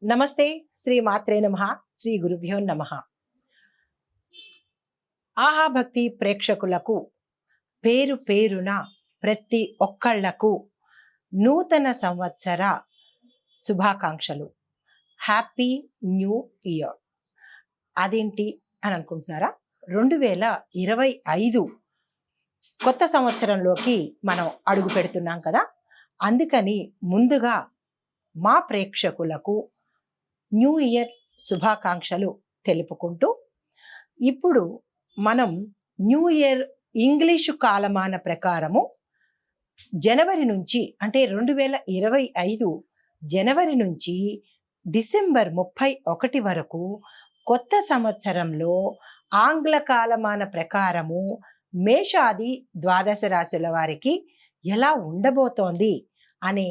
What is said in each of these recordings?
నమస్తే. శ్రీ మాత్రే నమః. శ్రీ గురుభ్యో నమః. ఆహా భక్తి ప్రేక్షకులకు పేరు పేరున ప్రతి ఒక్కళ్లకు నూతన సంవత్సర శుభాకాంక్షలు. Happy new year. అదేంటి అని అనుకుంటున్నారా? 2025 కొత్త సంవత్సరంలోకి మనం అడుగు పెడుతున్నాం కదా. అందుకని ముందుగా మా ప్రేక్షకులకు న్యూ ఇయర్ శుభాకాంక్షలు తెలుపుకుంటూ, ఇప్పుడు మనం న్యూ ఇయర్ ఇంగ్లీషు కాలమాన ప్రకారము జనవరి నుంచి, అంటే 2025 జనవరి నుంచి డిసెంబర్ 31 వరకు కొత్త సంవత్సరంలో ఆంగ్ల కాలమాన ప్రకారము మేషాది ద్వాదశ రాశుల వారికి ఎలా ఉండబోతోంది అనే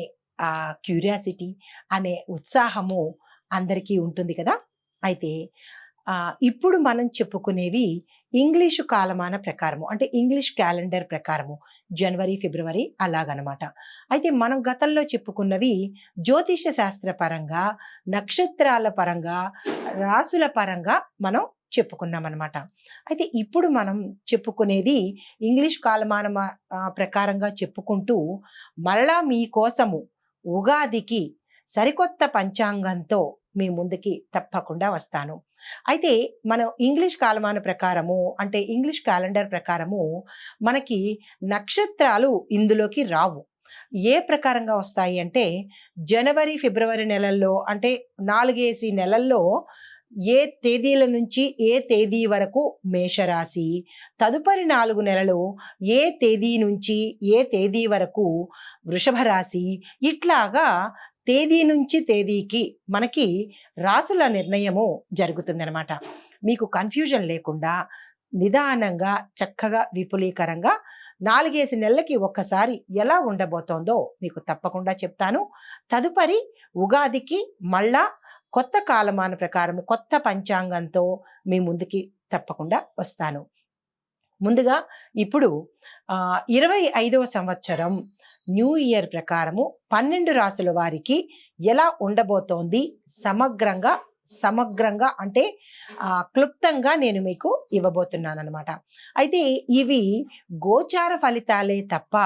క్యూరియాసిటీ, అనే ఉత్సాహము అందరికీ ఉంటుంది కదా. అయితే ఇప్పుడు మనం చెప్పుకునేవి ఇంగ్లీషు కాలమాన ప్రకారము, అంటే ఇంగ్లీష్ క్యాలెండర్ ప్రకారము జనవరి, ఫిబ్రవరి అలాగనమాట. అయితే మనం గతంలో చెప్పుకున్నవి జ్యోతిష శాస్త్ర పరంగా, నక్షత్రాల పరంగా, రాసుల పరంగా మనం చెప్పుకున్నాం అనమాట. అయితే ఇప్పుడు మనం చెప్పుకునేది ఇంగ్లీష్ కాలమాన ప్రకారంగా చెప్పుకుంటూ, మరలా మీకోసము ఉగాదికి సరికొత్త పంచాంగంతో మీ ముందుకి తప్పకుండా వస్తాను. అయితే మనం ఇంగ్లీష్ కాలమాన ప్రకారము, అంటే ఇంగ్లీష్ క్యాలెండర్ ప్రకారము మనకి నక్షత్రాలు ఇందులోకి రావు. ఏ ప్రకారంగా వస్తాయి అంటే, జనవరి, ఫిబ్రవరి నెలల్లో, అంటే 4 నెలల్లో ఏ తేదీల నుంచి ఏ తేదీ వరకు మేషరాశి, తదుపరి 4 నెలలు ఏ తేదీ నుంచి ఏ తేదీ వరకు వృషభ రాశి, ఇట్లాగా తేదీ నుంచి తేదీకి మనకి రాసుల నిర్ణయము జరుగుతుందన్నమాట. మీకు కన్ఫ్యూజన్ లేకుండా నిదానంగా, చక్కగా, విపులీకరంగా 4 నెలలకి ఒక్కసారి ఎలా ఉండబోతోందో మీకు తప్పకుండా చెప్తాను. తదుపరి ఉగాదికి మళ్ళా కొత్త కాలమాన ప్రకారం కొత్త పంచాంగంతో మీ ముందుకి తప్పకుండా వస్తాను. ముందుగా ఇప్పుడు 25వ సంవత్సరం న్యూ ఇయర్ ప్రకారము 12 రాసుల వారికి ఎలా ఉండబోతోంది సమగ్రంగా అంటే క్లుప్తంగా నేను మీకు ఇవ్వబోతున్నాను అనమాట. అయితే ఇవి గోచార ఫలితాలే తప్ప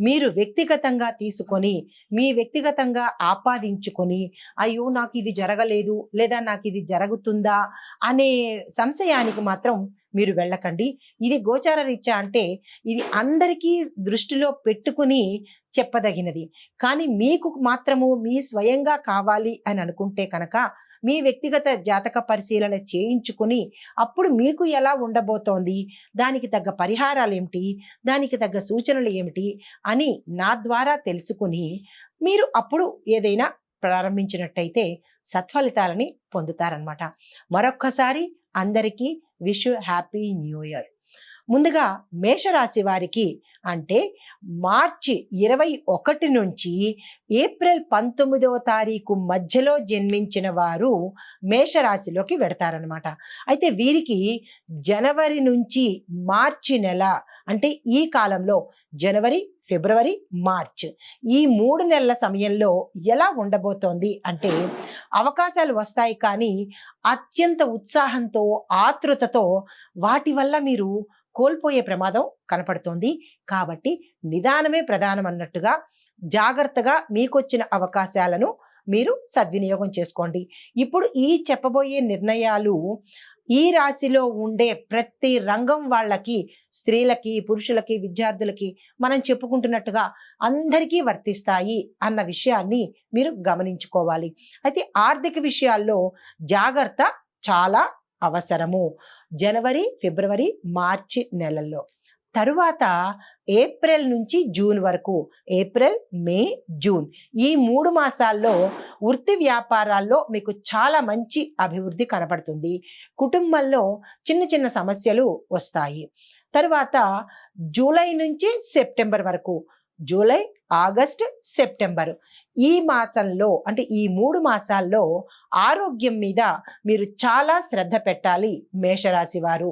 మీరు వ్యక్తిగతంగా తీసుకొని, మీ వ్యక్తిగతంగా ఆపాదించుకొని, అయ్యో నాకు ఇది జరగలేదు, లేదా నాకు ఇది జరుగుతుందా అనే సంశయానికి మాత్రం మీరు వెళ్ళకండి. ఇది గోచార రీత్యా, అంటే ఇది అందరికీ దృష్టిలో పెట్టుకుని చెప్పదగినది. కానీ మీకు మాత్రము మీ స్వయంగా కావాలి అని అనుకుంటే కనుక మీ వ్యక్తిగత జాతక పరిశీలన చేయించుకుని, అప్పుడు మీకు ఎలా ఉండబోతోంది, దానికి తగ్గ పరిహారాలు ఏమిటి, దానికి తగ్గ సూచనలు ఏమిటి అని నా ద్వారా తెలుసుకుని మీరు అప్పుడు ఏదైనా ప్రారంభించినట్టయితే సత్ఫలితాలని పొందుతారనమాట. మరొక్కసారి అందరికీ విష్ హ్యాపీ న్యూ ఇయర్. ముందుగా మేషరాశి వారికి, అంటే మార్చి 21 నుంచి ఏప్రిల్ 19వ తారీఖు మధ్యలో జన్మించిన వారు మేషరాశిలోకి వెడతారనమాట. అయితే వీరికి జనవరి నుంచి మార్చి నెల, అంటే ఈ కాలంలో జనవరి, ఫిబ్రవరి, మార్చ్ ఈ 3 నెలల సమయంలో ఎలా ఉండబోతోంది అంటే, అవకాశాలు వస్తాయి, కానీ అత్యంత ఉత్సాహంతో, ఆతృతతో వాటి వల్ల మీరు కోల్పోయే ప్రమాదం కనపడుతోంది. కాబట్టి నిదానమే ప్రధానం అన్నట్టుగా జాగ్రత్తగా మీకొచ్చిన అవకాశాలను మీరు సద్వినియోగం చేసుకోండి. ఇప్పుడు ఈ చెప్పబోయే నిర్ణయాలు ఈ రాశిలో ఉండే ప్రతి రంగం వాళ్ళకి, స్త్రీలకి, పురుషులకి, విద్యార్థులకి మనం చెప్పుకుంటున్నట్టుగా అందరికీ వర్తిస్తాయి అన్న విషయాన్ని మీరు గమనించుకోవాలి. అయితే ఆర్థిక విషయాల్లో జాగ్రత్త చాలా అవసరము. జనవరి, ఫిబ్రవరి, మార్చి నెలల్లో. తరువాత ఏప్రిల్ నుంచి జూన్ వరకు, ఏప్రిల్, మే, జూన్ ఈ 3 మాసాల్లో వృత్తి వ్యాపారాల్లో మీకు చాలా మంచి అభివృద్ధి కనపడుతుంది. కుటుంబంలో చిన్న చిన్న సమస్యలు వస్తాయి. తరువాత జూలై నుంచి సెప్టెంబర్ వరకు, జూలై, ఆగస్ట్, సెప్టెంబర్ ఈ మాసంలో, అంటే ఈ 3 మాసాల్లో ఆరోగ్యం మీద మీరు చాలా శ్రద్ధ పెట్టాలి మేషరాశి వారు.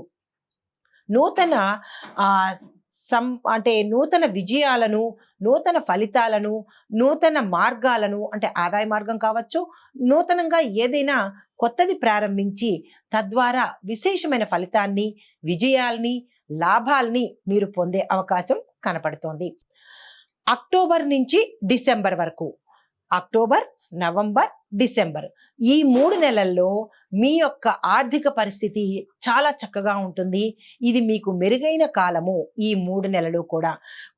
నూతన అంటే నూతన విజయాలను, నూతన ఫలితాలను, నూతన మార్గాలను, అంటే ఆదాయ మార్గం కావచ్చు, నూతనంగా ఏదైనా కొత్తది ప్రారంభించి తద్వారా విశేషమైన ఫలితాన్ని, విజయాల్ని, లాభాల్ని మీరు పొందే అవకాశం కనపడుతోంది. అక్టోబర్ నుంచి డిసెంబర్ వరకు, అక్టోబర్, నవంబర్, డిసెంబర్ ఈ 3 నెలల్లో మీ యొక్క ఆర్థిక పరిస్థితి చాలా చక్కగా ఉంటుంది. ఇది మీకు మెరుగైన కాలము. ఈ 3 నెలలు కూడా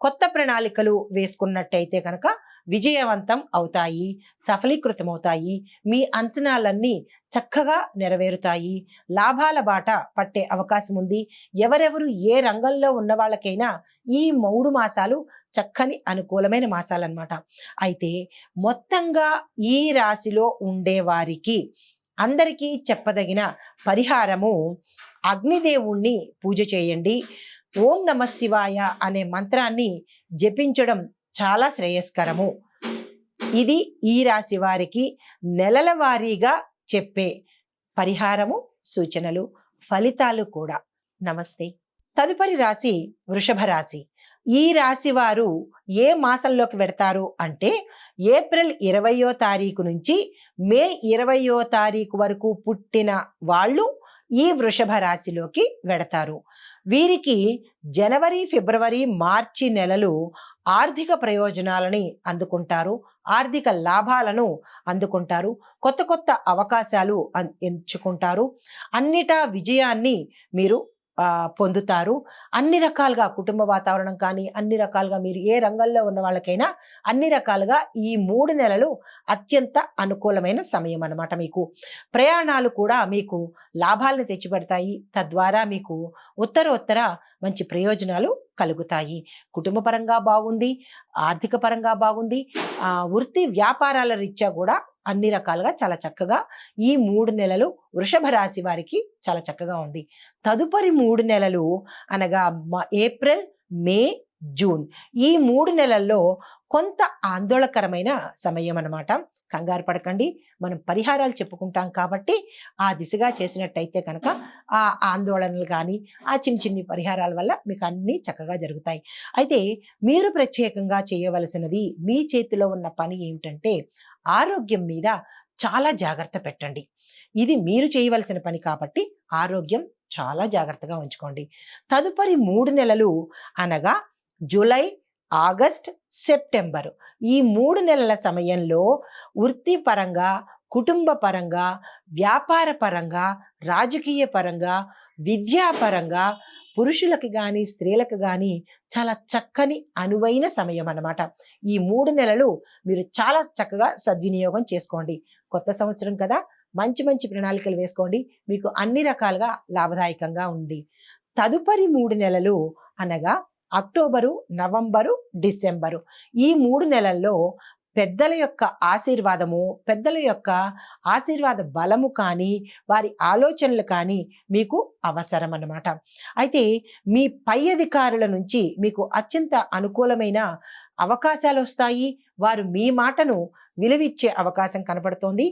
కొత్త ప్రణాళికలు వేసుకున్నట్టయితే కనుక విజయవంతం అవుతాయి, సఫలీకృతమవుతాయి. మీ అంచనాలన్నీ చక్కగా నెరవేరుతాయి. లాభాల బాట పట్టే అవకాశం ఉంది. ఎవరెవరు ఏ రంగంలో ఉన్న వాళ్ళకైనా ఈ 3 మాసాలు చక్కని అనుకూలమైన మాసాలన్నమాట. అయితే మొత్తంగా ఈ రాశిలో ఉండేవారికి అందరికీ చెప్పదగిన పరిహారము, అగ్నిదేవుణ్ణి పూజ చేయండి. ఓం నమ శివాయ అనే మంత్రాన్ని జపించడం చాలా శ్రేయస్కరము. ఇది ఈ రాశి వారికి నెలల వారీగా చెప్పే పరిహారము, సూచనలు, ఫలితాలు కూడా. నమస్తే. తదుపరి రాశి వృషభ రాశి. ఈ రాశి వారు ఏ మాసంలోకి వెడతారు అంటే ఏప్రిల్ 20వ తారీఖు నుంచి మే 20వ తారీఖు వరకు పుట్టిన వాళ్ళు ఈ వృషభ రాశిలోకి వెడతారు. వీరికి జనవరి, ఫిబ్రవరి, మార్చి నెలలు ఆర్థిక ప్రయోజనాలని అందుకుంటారు, ఆర్థిక లాభాలను అందుకుంటారు, కొత్త కొత్త అవకాశాలు ఎంచుకుంటారు, అన్నిటా విజయాన్ని మీరు పొందుతారు. అన్ని రకాలుగా కుటుంబ వాతావరణం కానీ, అన్ని రకాలుగా మీరు ఏ రంగంలో ఉన్న వాళ్ళకైనా అన్ని రకాలుగా ఈ 3 నెలలు అత్యంత అనుకూలమైన సమయం అన్నమాట. మీకు ప్రయాణాలు కూడా మీకు లాభాలను తెచ్చిపెడతాయి. తద్వారా మీకు ఉత్తర మంచి ప్రయోజనాలు కలుగుతాయి. కుటుంబ పరంగా బాగుంది, ఆర్థిక పరంగా బాగుంది, వృత్తి వ్యాపారాల రీత్యా కూడా అన్ని రకాలుగా చాలా చక్కగా ఈ 3 నెలలు వృషభ రాశి వారికి చాలా చక్కగా ఉంది. తదుపరి 3 నెలలు అనగా ఏప్రిల్, మే, జూన్ ఈ 3 నెలల్లో కొంత ఆందోళనకరమైన సమయం అన్నమాట. కంగారు పడకండి, మనం పరిహారాలు చెప్పుకుంటాం కాబట్టి ఆ దిశగా చేసినట్టయితే కనుక ఆ ఆందోళనలు కానీ, ఆ చిన్ని పరిహారాల వల్ల మీకు అన్నీ చక్కగా జరుగుతాయి. అయితే మీరు ప్రత్యేకంగా చేయవలసినది, మీ చేతిలో ఉన్న పని ఏమిటంటే ఆరోగ్యం మీద చాలా జాగ్రత్త పెట్టండి. ఇది మీరు చేయవలసిన పని కాబట్టి ఆరోగ్యం చాలా జాగ్రత్తగా ఉంచుకోండి. తదుపరి 3 నెలలు అనగా జూలై, ఆగస్ట్, సెప్టెంబర్ ఈ 3 నెలల సమయంలో వృత్తిపరంగా, కుటుంబ పరంగా, వ్యాపార పరంగా, రాజకీయ పరంగా, విద్యాపరంగా పురుషులకు కానీ, స్త్రీలకు కానీ చాలా చక్కని అనువైన సమయం అన్నమాట. ఈ 3 నెలలు మీరు చాలా చక్కగా సద్వినియోగం చేసుకోండి. కొత్త సంవత్సరం కదా, మంచి మంచి ప్రణాళికలు వేసుకోండి. మీకు అన్ని రకాలుగా లాభదాయకంగా ఉంది. తదుపరి 3 నెలలు అనగా అక్టోబరు, నవంబరు, డిసెంబరు ఈ 3 నెలల్లో పెద్దల యొక్క ఆశీర్వాదము, పెద్దల యొక్క ఆశీర్వాద బలము కానీ, వారి ఆలోచనలు కానీ మీకు అవసరం అన్నమాట. అయితే మీ పై అధికారుల నుంచి మీకు అత్యంత అనుకూలమైన అవకాశాలు వస్తాయి. వారు మీ మాటను విలువిచ్చే అవకాశం కనపడుతోంది.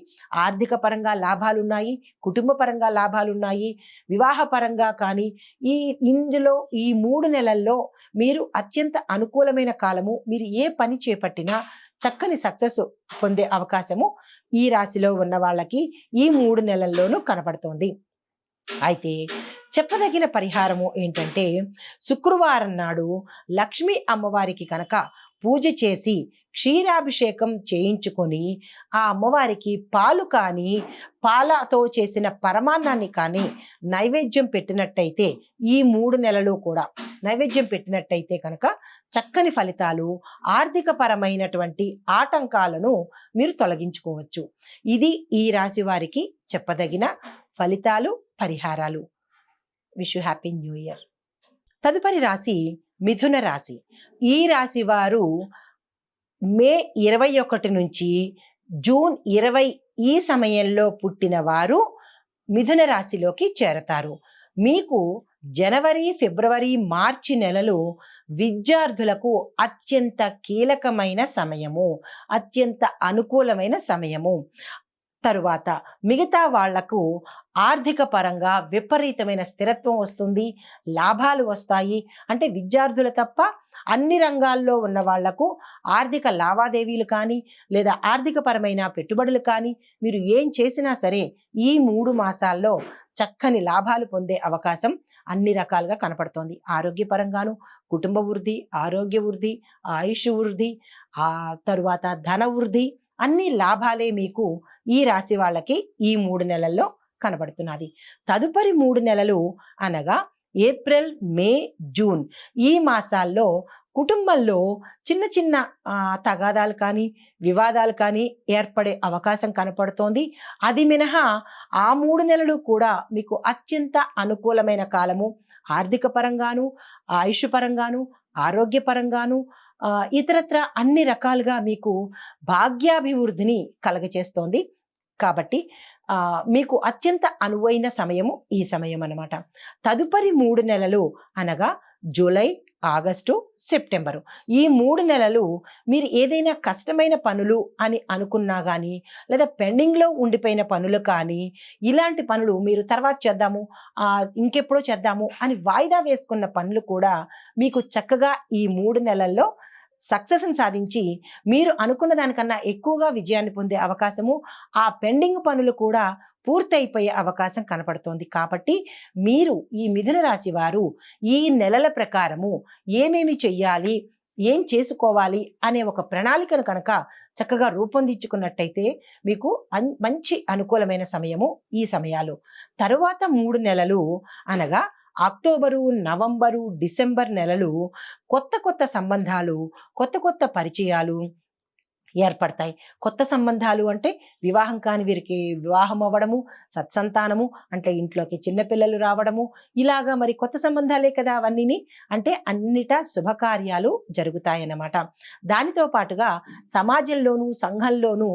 ఆర్థిక పరంగా లాభాలున్నాయి, కుటుంబ పరంగా లాభాలున్నాయి, వివాహ పరంగా కానీ ఇందులో ఈ 3 నెలల్లో మీరు అత్యంత అనుకూలమైన కాలము. మీరు ఏ పని చేపట్టినా చక్కని సక్సెస్ పొందే అవకాశము ఈ రాశిలో ఉన్న వాళ్ళకి ఈ 3 నెలల్లోనూ కనపడుతోంది. అయితే చెప్పదగిన పరిహారము ఏంటంటే శుక్రవారం నాడు లక్ష్మీ అమ్మవారికి కనుక పూజ చేసి క్షీరాభిషేకం చేయించుకొని ఆ అమ్మవారికి పాలు కానీ, పాలతో చేసిన పరమాన్నాన్ని కానీ నైవేద్యం పెట్టినట్టయితే ఈ 3 నెలలు కూడా నైవేద్యం పెట్టినట్టయితే కనుక చక్కని ఫలితాలు, ఆర్థిక పరమైనటువంటి ఆటంకాలను మీరు తొలగించుకోవచ్చు. ఇది ఈ రాశి వారికి చెప్పదగిన ఫలితాలు, పరిహారాలు. Wish you happy new year. తదుపరి రాశి మిథున రాశి. ఈ రాశి వారు మే 21 నుంచి జూన్ 20 ఈ సమయంలో పుట్టిన వారు మిథున రాశిలోకి చేరతారు. మీకు జనవరి, ఫిబ్రవరి, మార్చి నెలలు విద్యార్థులకు అత్యంత కీలకమైన సమయము, అత్యంత అనుకూలమైన సమయము. తరువాత మిగతా వాళ్లకు ఆర్థిక పరంగా విపరీతమైన స్థిరత్వం వస్తుంది, లాభాలు వస్తాయి. అంటే విద్యార్థులు తప్ప అన్ని రంగాల్లో ఉన్న వాళ్లకు ఆర్థిక లావాదేవీలు కానీ లేదా ఆర్థిక పరమైన పెట్టుబడులు కానీ మీరు ఏం చేసినా సరే ఈ 3 మాసాల్లో చక్కని లాభాలు పొందే అవకాశం అన్ని రకాలుగా కనపడుతోంది. ఆరోగ్యపరంగాను, కుటుంబ వృద్ధి, ఆరోగ్య వృద్ధి, ఆయుష్ వృద్ధి, తరువాత ధన వృద్ధి, అన్ని లాభాలే మీకు ఈ రాశి వాళ్ళకి ఈ 3 నెలల్లో కనబడుతున్నది. తదుపరి 3 నెలలు అనగా ఏప్రిల్, మే, జూన్ ఈ మాసాల్లో కుటుంబంలో చిన్న చిన్న తగాదాలు కానీ వివాదాలు కానీ ఏర్పడే అవకాశం కనపడుతోంది. అది మినహా ఆ 3 నెలలు కూడా మీకు అత్యంత అనుకూలమైన కాలము. ఆర్థిక పరంగాను, ఆయుష్ పరంగాను, ఆరోగ్యపరంగాను, ఇతరత్ర అన్ని రకాలుగా మీకు భాగ్యాభివృద్ధిని కలగచేస్తోంది. కాబట్టి మీకు అత్యంత అనువైన సమయము ఈ సమయం అన్నమాట. తదుపరి 3 నెలలు అనగా జూలై, ఆగస్టు, సెప్టెంబరు ఈ 3 నెలలు మీరు ఏదైనా కష్టమైన పనులు అని అనుకున్నా కానీ లేదా పెండింగ్లో ఉండిపోయిన పనులు కానీ ఇలాంటి పనులు మీరు తర్వాత చేద్దాము, ఇంకెప్పుడో చేద్దాము అని వాయిదా వేసుకున్న పనులు కూడా మీకు చక్కగా ఈ 3 నెలల్లో సక్సెస్ని సాధించి మీరు అనుకున్న దానికన్నా ఎక్కువగా విజయాన్ని పొందే అవకాశము, ఆ పెండింగ్ పనులు కూడా పూర్తయిపోయే అవకాశం కనపడుతోంది. కాబట్టి మీరు ఈ మిథున రాశి వారు ఈ నెలల ప్రకారము ఏమేమి చెయ్యాలి, ఏం చేసుకోవాలి అనే ఒక ప్రణాళికను కనుక చక్కగా రూపొందించుకున్నట్టయితే మీకు మంచి అనుకూలమైన సమయము ఈ సమయాలు. తరువాత 3 నెలలు అనగా అక్టోబరు, నవంబరు, డిసెంబర్ నెలలు కొత్త కొత్త సంబంధాలు, కొత్త కొత్త పరిచయాలు ఏర్పడతాయి. కొత్త సంబంధాలు అంటే వివాహం కాని వీరికి వివాహం అవ్వడము, సత్సంతానము అంటే ఇంట్లోకి చిన్నపిల్లలు రావడము, ఇలాగా మరి కొత్త సంబంధాలే కదా అవన్నీని. అంటే అన్నిటా శుభకార్యాలు జరుగుతాయన్నమాట. దానితో పాటుగా సమాజంలోనూ సంఘంలోనూ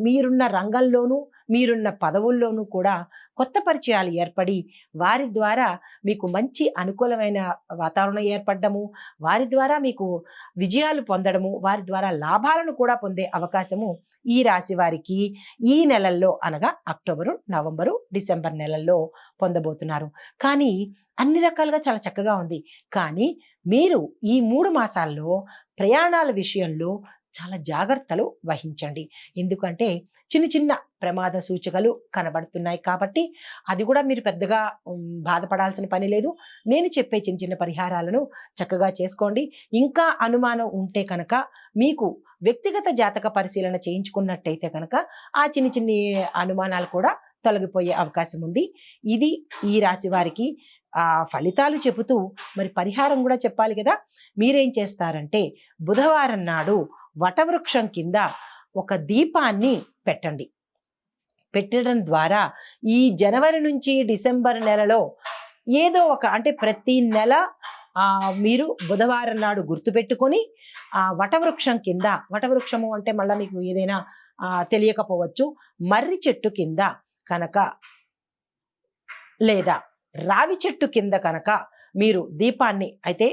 మీరున్న రంగంలోనూ మీరున్న పదవుల్లోనూ కూడా కొత్త పరిచయాలు ఏర్పడి వారి ద్వారా మీకు మంచి అనుకూలమైన వాతావరణం ఏర్పడము, వారి ద్వారా మీకు విజయాలు పొందడము, వారి ద్వారా లాభాలను కూడా పొందే అవకాశము ఈ రాశి వారికి ఈ నెలల్లో అనగా అక్టోబరు, నవంబరు, డిసెంబర్ నెలల్లో పొందబోతున్నారు. కానీ అన్ని రకాలుగా చాలా చక్కగా ఉంది. కానీ మీరు ఈ 3 మాసాల్లో ప్రయాణాల విషయంలో చాలా జాగ్రత్తలు వహించండి. ఎందుకంటే చిన్న చిన్న ప్రమాద సూచికలు కనబడుతున్నాయి. కాబట్టి అది కూడా మీరు పెద్దగా బాధపడాల్సిన పని లేదు. నేను చెప్పే చిన్న చిన్న పరిహారాలను చక్కగా చేసుకోండి. ఇంకా అనుమానం ఉంటే కనుక మీకు వ్యక్తిగత జాతక పరిశీలన చేయించుకున్నట్టయితే కనుక ఆ చిన్న చిన్న అనుమానాలు కూడా తొలగిపోయే అవకాశం ఉంది. ఇది ఈ రాశి వారికి ఫలితాలు చెబుతూ మరి పరిహారం కూడా చెప్పాలి కదా. మీరేం చేస్తారంటే బుధవారం నాడు వటవృక్షం కింద ఒక దీపాన్ని పెట్టండి. పెట్టడం ద్వారా ఈ జనవరి నుంచి డిసెంబర్ నెలలో ఏదో ఒక అంటే ప్రతి నెల మీరు బుధవారం నాడు గుర్తుపెట్టుకొని వటవృక్షం కింద, వటవృక్షము అంటే మళ్ళీ మీకు ఏదైనా తెలియకపోవచ్చు, మర్రి చెట్టు కింద కనుక లేదా రావి చెట్టు కింద కనుక మీరు దీపాన్ని అయితే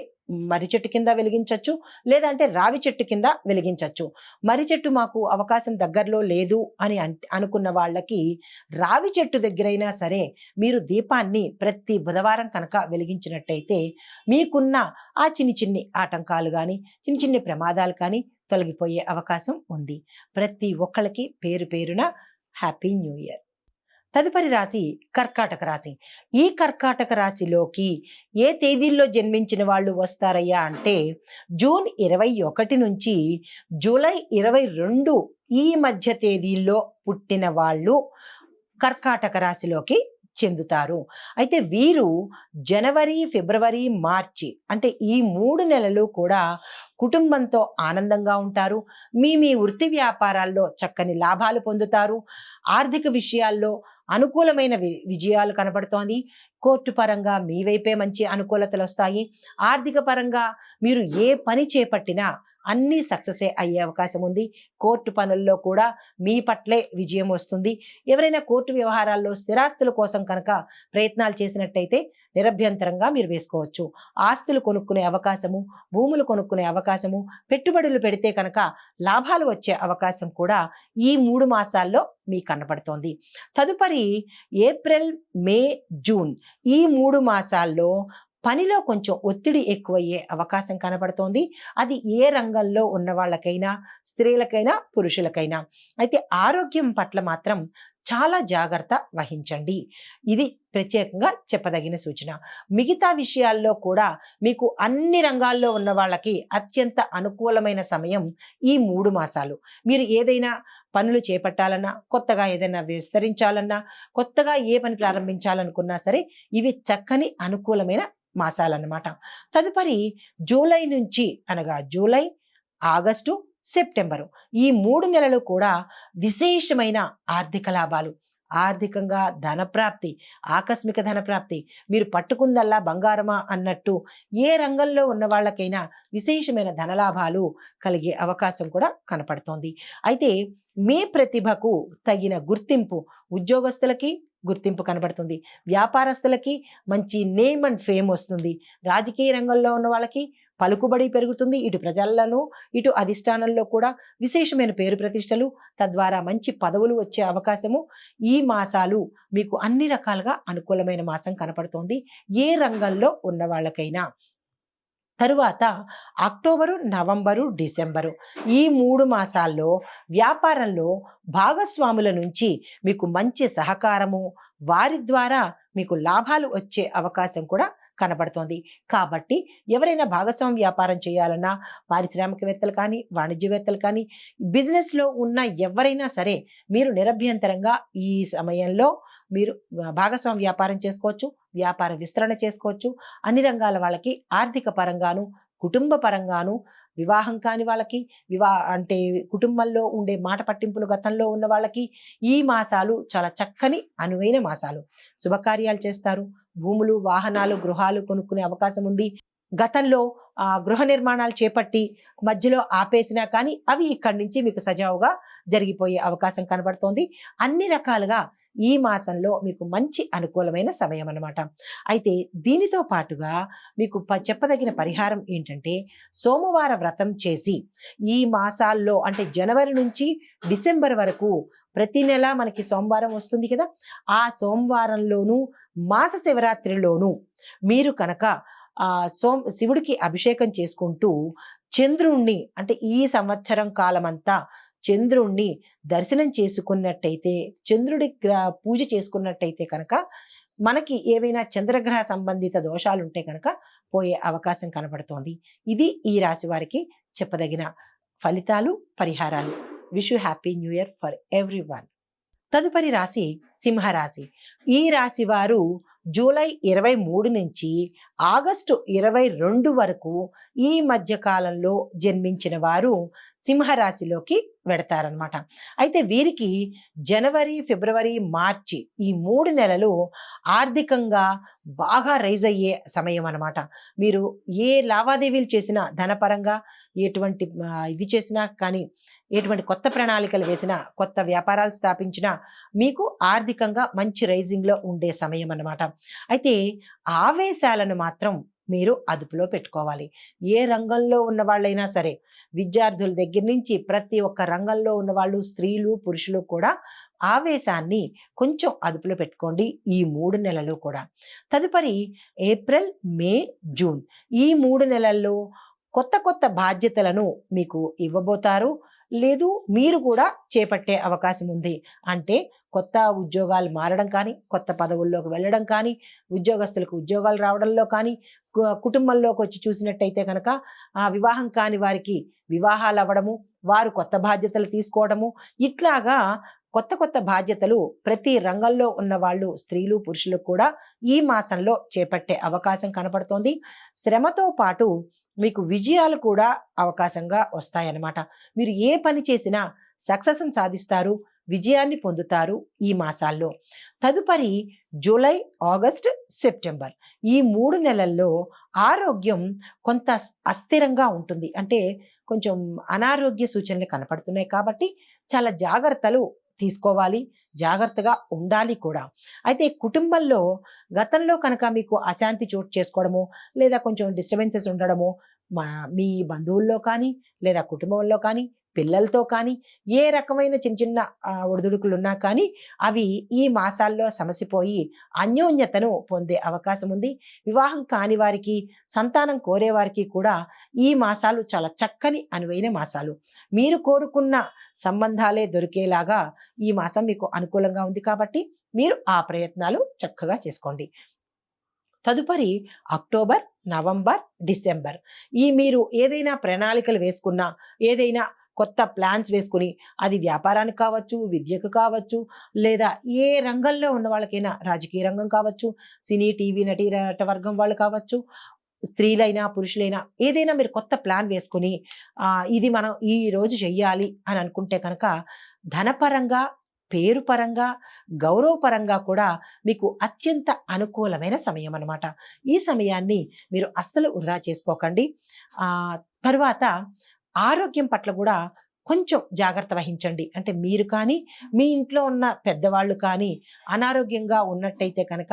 మర్రి చెట్టు కింద వెలిగించవచ్చు, లేదంటే రావి చెట్టు కింద వెలిగించవచ్చు. మర్రి చెట్టు మాకు అవకాశం దగ్గరలో లేదు అని అనుకున్న వాళ్ళకి రావి చెట్టు దగ్గరైనా సరే మీరు దీపాన్ని ప్రతి బుధవారం కనుక వెలిగించినట్టయితే మీకున్న ఆ చిన్ని చిన్ని ఆటంకాలు కానీ చిన్ని చిన్ని ప్రమాదాలు కానీ తొలగిపోయే అవకాశం ఉంది. ప్రతి ఒక్కళ్ళకి పేరు పేరున హ్యాపీ న్యూ ఇయర్. తదుపరి రాశి కర్కాటక రాశి. ఈ కర్కాటక రాశిలోకి ఏ తేదీల్లో జన్మించిన వాళ్ళు వస్తారయ్యా అంటే జూన్ 21 నుంచి జూలై 22 ఈ మధ్య తేదీల్లో పుట్టిన వాళ్ళు కర్కాటక రాశిలోకి చెందుతారు. అయితే వీరు జనవరి, ఫిబ్రవరి, మార్చి అంటే ఈ 3 నెలలు కూడా కుటుంబంతో ఆనందంగా ఉంటారు. మీ వృత్తి వ్యాపారాల్లో చక్కని లాభాలు పొందుతారు. ఆర్థిక విషయాల్లో అనుకూలమైన విజయాలు కనబడుతోంది. కోర్టు పరంగా మీ వైపే మంచి అనుకూలతలు వస్తాయి. ఆర్థిక పరంగా మీరు ఏ పని చేపట్టినా అన్నీ సక్సెస్ అయ్యే అవకాశం ఉంది. కోర్టు పనుల్లో కూడా మీ పట్లే విజయం వస్తుంది. ఎవరైనా కోర్టు వ్యవహారాల్లో స్థిరాస్తుల కోసం కనుక ప్రయత్నాలు చేసినట్టయితే నిరభ్యంతరంగా మీరు వేసుకోవచ్చు. ఆస్తులు కొనుక్కునే అవకాశము, భూములు కొనుక్కునే అవకాశము, పెట్టుబడులు పెడితే కనుక లాభాలు వచ్చే అవకాశం కూడా ఈ 3 మాసాల్లో మీకు కనపడుతోంది. తదుపరి ఏప్రిల్, మే, జూన్ ఈ 3 మాసాల్లో పనిలో కొంచెం ఒత్తిడి ఎక్కువయ్యే అవకాశం కనపడుతోంది. అది ఏ రంగంలో ఉన్న వాళ్ళకైనా, స్త్రీలకైనా, పురుషులకైనా. అయితే ఆరోగ్యం పట్ల మాత్రం చాలా జాగ్రత్త వహించండి. ఇది ప్రత్యేకంగా చెప్పదగిన సూచన. మిగతా విషయాల్లో కూడా మీకు అన్ని రంగాల్లో ఉన్న వాళ్ళకి అత్యంత అనుకూలమైన సమయం ఈ 3 మాసాలు. మీరు ఏదైనా పనులు చేపట్టాలన్నా, కొత్తగా ఏదైనా విస్తరించాలన్నా, కొత్తగా ఏ పని ప్రారంభించాలనుకున్నా సరే ఇవి చక్కని అనుకూలమైన మాసాలన్నమాట. తదుపరి జూలై నుంచి అనగా జూలై, ఆగస్టు, సెప్టెంబరు ఈ 3 నెలలు కూడా విశేషమైన ఆర్థిక లాభాలు, ఆర్థికంగా ధనప్రాప్తి, ఆకస్మిక ధనప్రాప్తి, మీరు పట్టుకుందల్లా బంగారమా అన్నట్టు ఏ రంగంలో ఉన్న వాళ్ళకైనా విశేషమైన ధనలాభాలు కలిగే అవకాశం కూడా కనపడుతోంది. అయితే మీ ప్రతిభకు తగిన గుర్తింపు ఉద్యోగస్తులకి గుర్తింపు కనబడుతుంది. వ్యాపారస్తులకి మంచి నేమ్ అండ్ ఫేమ్ వస్తుంది. రాజకీయ రంగంలో ఉన్న వాళ్ళకి పలుకుబడి పెరుగుతుంది. ఇటు ప్రజల్లోనూ, ఇటు అధిష్టానంలో కూడా విశేషమైన పేరు ప్రతిష్టలు, తద్వారా మంచి పదవులు వచ్చే అవకాశము ఈ మాసాలు మీకు అన్ని రకాలుగా అనుకూలమైన మాసం కనపడుతోంది ఏ రంగంలో ఉన్న వాళ్ళకైనా. తరువాత అక్టోబరు, నవంబరు, డిసెంబరు ఈ 3 మాసాల్లో వ్యాపారంలో భాగస్వాముల నుంచి మీకు మంచి సహకారము, వారి ద్వారా మీకు లాభాలు వచ్చే అవకాశం కూడా కనబడుతోంది. కాబట్టి ఎవరైనా భాగస్వామి వ్యాపారం చేయాలన్నా, పారిశ్రామికవేత్తలు కానీ, వాణిజ్యవేత్తలు కానీ, బిజినెస్లో ఉన్న ఎవరైనా సరే మీరు నిరభ్యంతరంగా ఈ సమయంలో మీరు భాగస్వామి వ్యాపారం చేసుకోవచ్చు, వ్యాపార విస్తరణ చేసుకోవచ్చు. అన్ని రంగాల వాళ్ళకి ఆర్థిక పరంగాను, కుటుంబ పరంగాను, వివాహం కాని వాళ్ళకి, అంటే కుటుంబంలో ఉండే మాట పట్టింపులు గతంలో ఉన్న వాళ్ళకి ఈ మాసాలు చాలా చక్కని అనువైన మాసాలు. శుభకార్యాలు చేస్తారు. భూములు, వాహనాలు, గృహాలు కొనుక్కునే అవకాశం ఉంది. గతంలో గృహ నిర్మాణాలు చేపట్టి మధ్యలో ఆపేసినా కానీ అవి ఇక్కడి నుంచి మీకు సజావుగా జరిగిపోయే అవకాశం కనబడుతోంది. అన్ని రకాలుగా ఈ మాసంలో మీకు మంచి అనుకూలమైన సమయం అన్నమాట. అయితే దీనితో పాటుగా మీకు చెప్పదగిన పరిహారం ఏంటంటే, సోమవార వ్రతం చేసి ఈ మాసాల్లో అంటే జనవరి నుంచి డిసెంబర్ వరకు ప్రతి నెల మనకి సోమవారం వస్తుంది కదా, ఆ సోమవారంలోనూ మాస శివరాత్రిలోనూ మీరు కనుక శివుడికి అభిషేకం చేసుకుంటూ చంద్రుణ్ణి అంటే ఈ సంవత్సరం కాలమంతా చంద్రుణ్ణి దర్శనం చేసుకున్నట్టయితే, చంద్రుడి పూజ చేసుకున్నట్టయితే కనుక మనకి ఏవైనా చంద్రగ్రహ సంబంధిత దోషాలు ఉంటే కనుక పోయే అవకాశం కనబడుతోంది. ఇది ఈ రాశి వారికి చెప్పదగిన ఫలితాలు, పరిహారాలు. Wish you happy new year for everyone. తదుపరి రాశి సింహరాశి. ఈ రాశి వారు జూలై 23 నుంచి ఆగస్టు 22 వరకు ఈ మధ్య కాలంలో జన్మించిన వారు సింహరాశిలోకి వెడతారనమాట. అయితే వీరికి జనవరి, ఫిబ్రవరి, మార్చి ఈ 3 నెలలు ఆర్థికంగా బాగా రైజ్ అయ్యే సమయం అనమాట. మీరు ఏ లావాదేవీలు చేసినా ధనపరంగా ఎటువంటి ఇది చేసినా కానీ, ఎటువంటి కొత్త ప్రణాళికలు వేసినా, కొత్త వ్యాపారాలు స్థాపించినా మీకు ఆర్థికంగా మంచి రైజింగ్లో ఉండే సమయం అన్నమాట. అయితే ఆవేశాలను మాత్రం మీరు అదుపులో పెట్టుకోవాలి. ఏ రంగంలో ఉన్న వాళ్ళైనా సరే, విద్యార్థుల దగ్గర నుంచి ప్రతి ఒక్క రంగంలో ఉన్న వాళ్ళు, స్త్రీలు, పురుషులు కూడా ఆవేశాన్ని కొంచెం అదుపులో పెట్టుకోండి ఈ 3 నెలలు కూడా. తదుపరి ఏప్రిల్, మే, జూన్ ఈ 3 నెలల్లో కొత్త కొత్త బాధ్యతలను మీకు ఇవ్వబోతారు. లేదు మీరు కూడా చేపట్టే అవకాశం ఉంది. అంటే కొత్త ఉద్యోగాలు మారడం కానీ, కొత్త పదవుల్లోకి వెళ్ళడం కానీ, ఉద్యోగస్తులకు ఉద్యోగాలు రావడంలో కానీ, కుటుంబంలోకి వచ్చి చూసినట్టయితే కనుక వివాహం కాని వారికి వివాహాలు అవ్వడము, వారు కొత్త బాధ్యతలు తీసుకోవడము, ఇట్లాగా కొత్త కొత్త బాధ్యతలు ప్రతి రంగంలో ఉన్న వాళ్ళు, స్త్రీలు, పురుషులు కూడా ఈ మాసంలో చేపట్టే అవకాశం కనపడుతోంది. శ్రమతో పాటు మీకు విజయాలు కూడా అవకాశంగా వస్తాయన్నమాట. మీరు ఏ పని చేసినా సక్సెస్ని సాధిస్తారు, విజయాన్ని పొందుతారు ఈ మాసాల్లో. తదుపరి జూలై, ఆగస్ట్, సెప్టెంబర్ ఈ 3 నెలల్లో ఆరోగ్యం కొంత అస్థిరంగా ఉంటుంది. అంటే కొంచెం అనారోగ్య సూచనలు కనపడుతున్నాయి కాబట్టి చాలా జాగ్రత్తలు తీసుకోవాలి, జాగ్రత్తగా ఉండాలి కూడా. అయితే కుటుంబంలో గతంలో కనుక మీకు అశాంతి చోటు చేసుకోవడము, లేదా కొంచెం డిస్టర్బెన్సెస్ ఉండడము, మా మీ బంధువుల్లో కానీ, లేదా కుటుంబంలో కానీ, పిల్లలతో కానీ, ఏ రకమైన చిన్న చిన్న ఒడిదుడుకులున్నా కానీ అవి ఈ మాసాల్లో సమసిపోయి అన్యోన్యతను పొందే అవకాశం ఉంది. వివాహం కాని వారికి, సంతానం కోరేవారికి కూడా ఈ మాసాలు చాలా చక్కని అనువైన మాసాలు. మీరు కోరుకున్న సంబంధాలే దొరికేలాగా ఈ మాసం మీకు అనుకూలంగా ఉంది కాబట్టి మీరు ఆ ప్రయత్నాలు చక్కగా చేసుకోండి. తదుపరి అక్టోబర్, నవంబర్, డిసెంబర్ ఈ మీరు ఏదైనా ప్రణాళికలు వేసుకున్నా, ఏదైనా కొత్త ప్లాన్స్ వేసుకుని అది వ్యాపారానికి కావచ్చు, విద్యకు కావచ్చు, లేదా ఏ రంగంలో ఉన్న వాళ్ళకైనా, రాజకీయ రంగం కావచ్చు, సినీ టీవీ నటీ వర్గం వాళ్ళు కావచ్చు, స్త్రీలైనా పురుషులైనా ఏదైనా మీరు కొత్త ప్లాన్ వేసుకుని ఇది మనం ఈ రోజు చెయ్యాలి అని అనుకుంటే కనుక ధనపరంగా, పేరు పరంగా, గౌరవపరంగా కూడా మీకు అత్యంత అనుకూలమైన సమయం అన్నమాట. ఈ సమయాన్ని మీరు అస్సలు వృధా చేసుకోకండి. తరువాత ఆరోగ్యం పట్ల కూడా కొంచెం జాగ్రత్త వహించండి. అంటే మీరు కానీ, మీ ఇంట్లో ఉన్న పెద్దవాళ్ళు కానీ అనారోగ్యంగా ఉన్నట్టయితే కనుక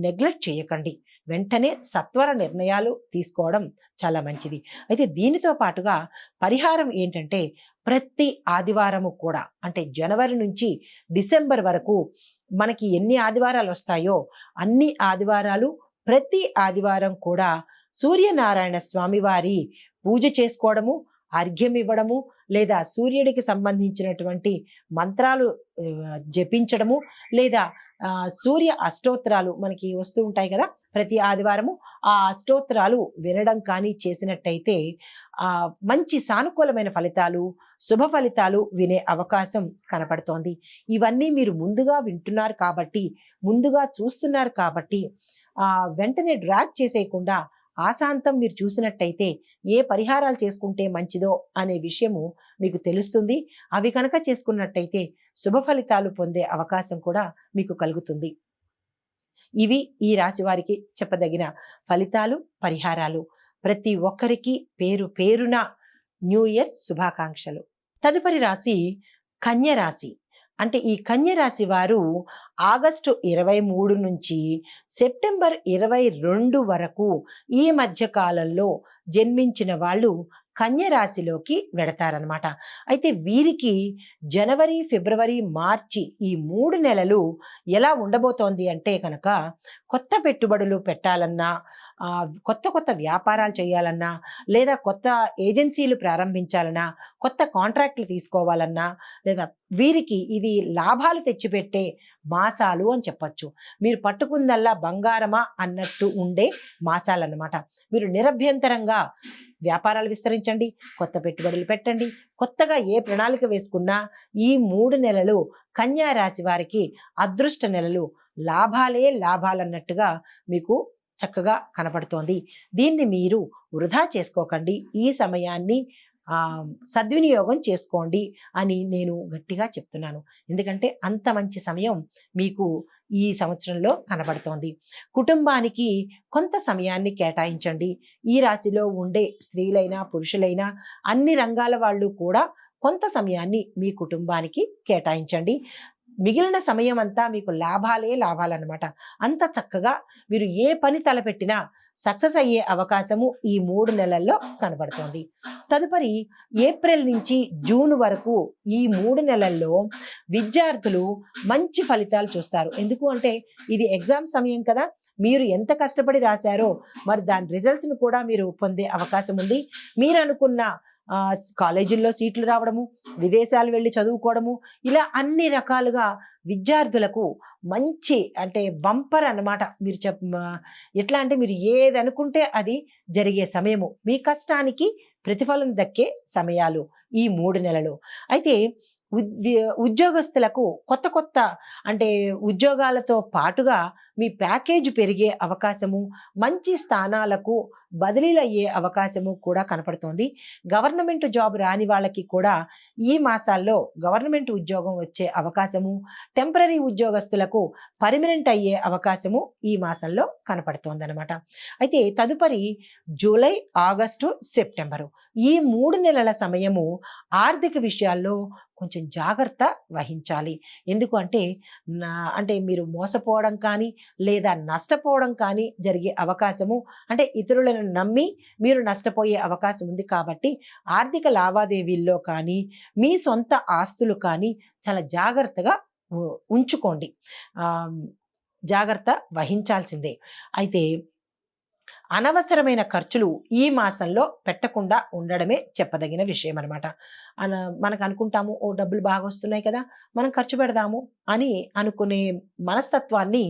నెగ్లెక్ట్ చేయకండి. వెంటనే సత్వర నిర్ణయాలు తీసుకోవడం చాలా మంచిది. అయితే దీనితో పాటుగా పరిహారం ఏంటంటే ప్రతి ఆదివారము కూడా, అంటే జనవరి నుంచి డిసెంబర్ వరకు మనకి ఎన్ని ఆదివారాలు వస్తాయో అన్ని ఆదివారాలు, ప్రతి ఆదివారం కూడా సూర్యనారాయణ స్వామి వారి పూజ చేసుకోవడము, అర్ఘ్యం ఇవ్వడము, లేదా సూర్యుడికి సంబంధించినటువంటి మంత్రాలు జపించడము, లేదా సూర్య అష్టోత్తరాలు మనకి వస్తూ ఉంటాయి కదా ప్రతి ఆదివారము, ఆ అష్టోత్తరాలు వినడం కానీ చేసినట్టయితే మంచి సానుకూలమైన ఫలితాలు, శుభ ఫలితాలు వినే అవకాశం కనపడుతోంది. ఇవన్నీ మీరు ముందుగా వింటున్నారు కాబట్టి, ముందుగా చూస్తున్నారు కాబట్టి వెంటనే డ్రాగ్ చేసేయకుండా ఆశాంతం మీరు చూసినట్టయితే ఏ పరిహారాలు చేసుకుంటే మంచిదో అనే విషయము మీకు తెలుస్తుంది. అవి కనుక చేసుకున్నట్టయితే శుభ ఫలితాలు పొందే అవకాశం కూడా మీకు కలుగుతుంది. ఇవి ఈ రాశి వారికి చెప్పదగిన ఫలితాలు, పరిహారాలు. ప్రతి ఒక్కరికి పేరు పేరున న్యూ ఇయర్ శుభాకాంక్షలు. తదుపరి రాశి కన్య రాశి. అంటే ఈ కన్య రాశి వారు ఆగస్టు 23 నుంచి సెప్టెంబర్ 22 వరకు ఈ మధ్య కాలంలో జన్మించిన వాళ్ళు కన్య రాశిలోకి వెడతారనమాట. అయితే వీరికి జనవరి, ఫిబ్రవరి, మార్చి ఈ 3 నెలలు ఎలా ఉండబోతోంది అంటే కనుక కొత్త పెట్టుబడులు పెట్టాలన్నా, కొత్త కొత్త వ్యాపారాలు చేయాలన్నా, లేదా కొత్త ఏజెన్సీలు ప్రారంభించాలన్నా, కొత్త కాంట్రాక్ట్లు తీసుకోవాలన్నా, లేదా వీరికి ఇది లాభాలు తెచ్చిపెట్టే మాసాలు అని చెప్పచ్చు. మీరు పట్టుకుందల్లా బంగారమా అన్నట్టు ఉండే మాసాలన్నమాట. మీరు నిరభ్యంతరంగా వ్యాపారాలు విస్తరించండి, కొత్త పెట్టుబడులు పెట్టండి. కొత్తగా ఏ ప్రణాళిక వేసుకున్నా ఈ 3 నెలలు కన్యా రాశి వారికి అదృష్ట నెలలు, లాభాలే లాభాలన్నట్టుగా మీకు చక్కగా కనపడుతోంది. దీన్ని మీరు వృధా చేసుకోకండి. ఈ సమయాన్ని సద్వినియోగం చేసుకోండి అని నేను గట్టిగా చెప్తున్నాను. ఎందుకంటే అంత మంచి సమయం మీకు ఈ సంవత్సరంలో కనబడుతోంది. కుటుంబానికి కొంత సమయాన్ని కేటాయించండి. ఈ రాశిలో ఉండే స్త్రీలైనా పురుషులైనా అన్ని రంగాల వాళ్ళు కూడా కొంత సమయాన్ని మీ కుటుంబానికి కేటాయించండి. మిగిలిన సమయం అంతా మీకు లాభాలే లాభాలన్నమాట. అంత చక్కగా మీరు ఏ పని తలపెట్టినా సక్సెస్ అయ్యే అవకాశము ఈ 3 నెలల్లో కనబడుతోంది. తదుపరి ఏప్రిల్ నుంచి జూన్ వరకు ఈ 3 నెలల్లో విద్యార్థులు మంచి ఫలితాలు చూస్తారు. ఎందుకు అంటే ఇది ఎగ్జామ్ సమయం కదా. మీరు ఎంత కష్టపడి రాశారో మరి దాని రిజల్ట్స్ను కూడా మీరు పొందే అవకాశం ఉంది. మీరు అనుకున్న కాలేజీల్లో సీట్లు రావడము, విదేశాలు వెళ్ళి చదువుకోవడము, ఇలా అన్ని రకాలుగా విద్యార్థులకు మంచి అంటే బంపర్ అన్నమాట. మీరు ఎట్లా అంటే మీరు ఏది అనుకుంటే అది జరిగే సమయము, మీ కష్టానికి ప్రతిఫలం దక్కే సమయాలు ఈ 3 నెలలు. అయితే ఉద్యోగస్తులకు కొత్త కొత్త అంటే ఉద్యోగాలతో పాటుగా మీ ప్యాకేజ్ పెరిగే అవకాశము, మంచి స్థానాలకు బదిలీలు అయ్యే అవకాశము కూడా కనపడుతోంది. గవర్నమెంట్ జాబ్ రాని వాళ్ళకి కూడా ఈ మాసాల్లో గవర్నమెంట్ ఉద్యోగం వచ్చే అవకాశము, టెంపరరీ ఉద్యోగస్తులకు పర్మనెంట్ అయ్యే అవకాశము ఈ మాసంలో కనపడుతోందనమాట. అయితే తదుపరి జూలై, ఆగస్టు, సెప్టెంబరు ఈ 3 నెలల సమయము ఆర్థిక విషయాల్లో కొంచెం జాగ్రత్త వహించాలి. ఎందుకు అంటే అంటే మీరు మోసపోవడం కానీ లేదా నష్టపోవడం కానీ జరిగే అవకాశము, అంటే ఇతరులను నమ్మి మీరు నష్టపోయే అవకాశం ఉంది. కాబట్టి ఆర్థిక లావాదేవీల్లో కానీ మీ సొంత ఆస్తులు కానీ చాలా జాగ్రత్తగా ఉంచుకోండి. జాగ్రత్త వహించాల్సిందే. అయితే అనవసరమైన ఖర్చులు ఈ మాసంలో పెట్టకుండా ఉండడమే చెప్పదగిన విషయం అనమాట. మనకు అనుకుంటాము, ఓ డబ్బులు బాగా వస్తున్నాయి కదా, మనం ఖర్చు పెడదాము అని అనుకునే మనస్తత్వాన్ని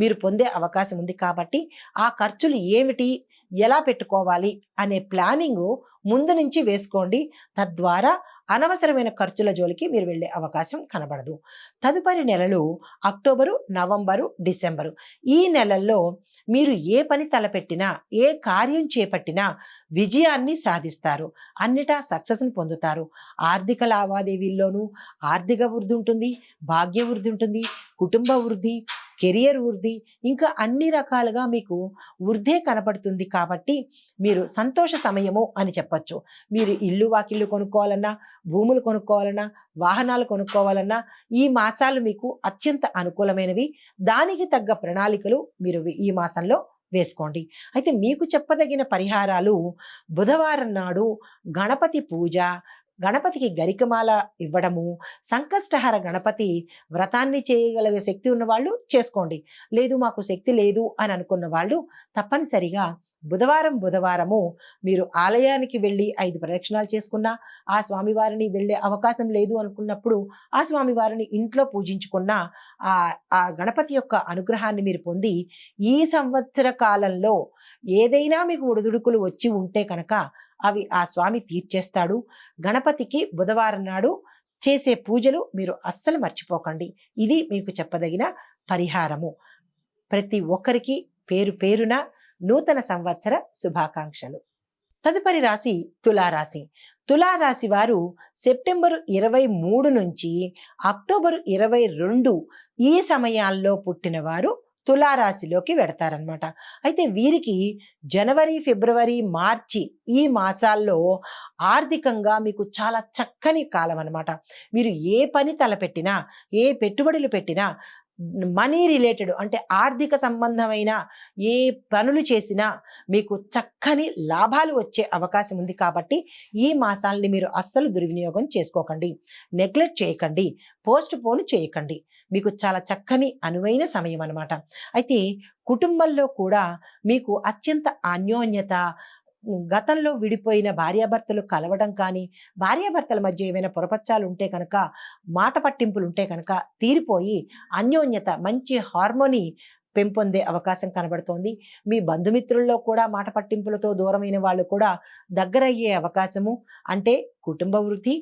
మీరు పొందే అవకాశం ఉంది. కాబట్టి ఆ ఖర్చులు ఏమిటి, ఎలా పెట్టుకోవాలి అనే ప్లానింగ్ ముందు నుంచి వేసుకోండి. తద్వారా అనవసరమైన ఖర్చుల జోలికి మీరు వెళ్ళే అవకాశం కనబడదు. తదుపరి నెలలు అక్టోబరు, నవంబరు, డిసెంబరు ఈ నెలల్లో మీరు ఏ పని తలపెట్టినా, ఏ కార్యం చేపట్టినా విజయాన్ని సాధిస్తారు. అన్నిటా సక్సెస్ని పొందుతారు. ఆర్థిక లావాదేవీల్లోనూ ఆర్థిక వృద్ధి ఉంటుంది, భాగ్య వృద్ధి ఉంటుంది, కుటుంబ వృద్ధి, కెరియర్ వృద్ధి, ఇంకా అన్ని రకాలుగా మీకు వృద్ధే కనపడుతుంది. కాబట్టి మీరు సంతోష సమయము అని చెప్పచ్చు. మీరు ఇల్లు వాకిళ్ళు కొనుక్కోవాలన్నా, భూములు కొనుక్కోవాలన్నా, వాహనాలు కొనుక్కోవాలన్నా ఈ మాసాలు మీకు అత్యంత అనుకూలమైనవి. దానికి తగ్గ ప్రణాళికలు మీరు ఈ మాసంలో వేసుకోండి. అయితే మీకు చెప్పదగిన పరిహారాలు: బుధవారం నాడు గణపతి పూజ, గణపతికి గరికమాల ఇవ్వడము, సంకష్టహర గణపతి వ్రతాన్ని చేయగలిగే శక్తి ఉన్న వాళ్ళు చేసుకోండి. లేదు మాకు శక్తి లేదు అని అనుకున్న వాళ్ళు తప్పనిసరిగా బుధవారము మీరు ఆలయానికి వెళ్ళి 5 ప్రదక్షిణాలు చేసుకున్నా, ఆ స్వామివారిని వెళ్ళే అవకాశం లేదు అనుకున్నప్పుడు ఆ స్వామివారిని ఇంట్లో పూజించుకున్నా ఆ గణపతి యొక్క అనుగ్రహాన్ని మీరు పొంది ఈ సంవత్సర కాలంలో ఏదైనా మీకు ఒడిదుడుకులు వచ్చి ఉంటే కనుక అవి ఆ స్వామి తీర్చేస్తాడు. గణపతికి బుధవారం నాడు చేసే పూజలు మీరు అస్సలు మర్చిపోకండి. ఇది మీకు చెప్పదగిన పరిహారము. ప్రతి ఒక్కరికి పేరు పేరున నూతన సంవత్సర శుభాకాంక్షలు. తదుపరి రాశి తులారాశి. తులారాశి వారు సెప్టెంబరు 23 నుంచి అక్టోబరు 22 ఈ సమయాల్లో పుట్టిన వారు తులారాశిలోకి వెడతారనమాట. అయితే వీరికి జనవరి, ఫిబ్రవరి, మార్చి ఈ మాసాల్లో ఆర్థికంగా మీకు చాలా చక్కని కాలం అనమాట. మీరు ఏ పని తలపెట్టినా, ఏ పెట్టుబడులు పెట్టినా, మనీ రిలేటెడ్ అంటే ఆర్థిక సంబంధమైన ఏ పనులు చేసినా మీకు చక్కని లాభాలు వచ్చే అవకాశం ఉంది. కాబట్టి ఈ మాసాలని మీరు అస్సలు దుర్వినియోగం చేసుకోకండి, నెగ్లెక్ట్ చేయకండి, పోస్ట్ పోన్ చేయకండి. మీకు చాలా చక్కని అనువైన సమయం అన్నమాట. అయితే కుటుంబంలో కూడా మీకు అత్యంత అన్యోన్యత, గతంలో విడిపోయిన భార్యాభర్తలు కలవడం కానీ, భార్యాభర్తల మధ్య ఏమైనా పొరపచ్చాలు ఉంటే కనుక, మాట పట్టింపులు ఉంటే కనుక తీరిపోయి అన్యోన్యత, మంచి హార్మోని పెంపొందే అవకాశం కనబడుతోంది. మీ బంధుమిత్రుల్లో కూడా మాట పట్టింపులతో దూరమైన వాళ్ళు కూడా దగ్గరయ్యే అవకాశము, అంటే కుటుంబ వృద్ధి,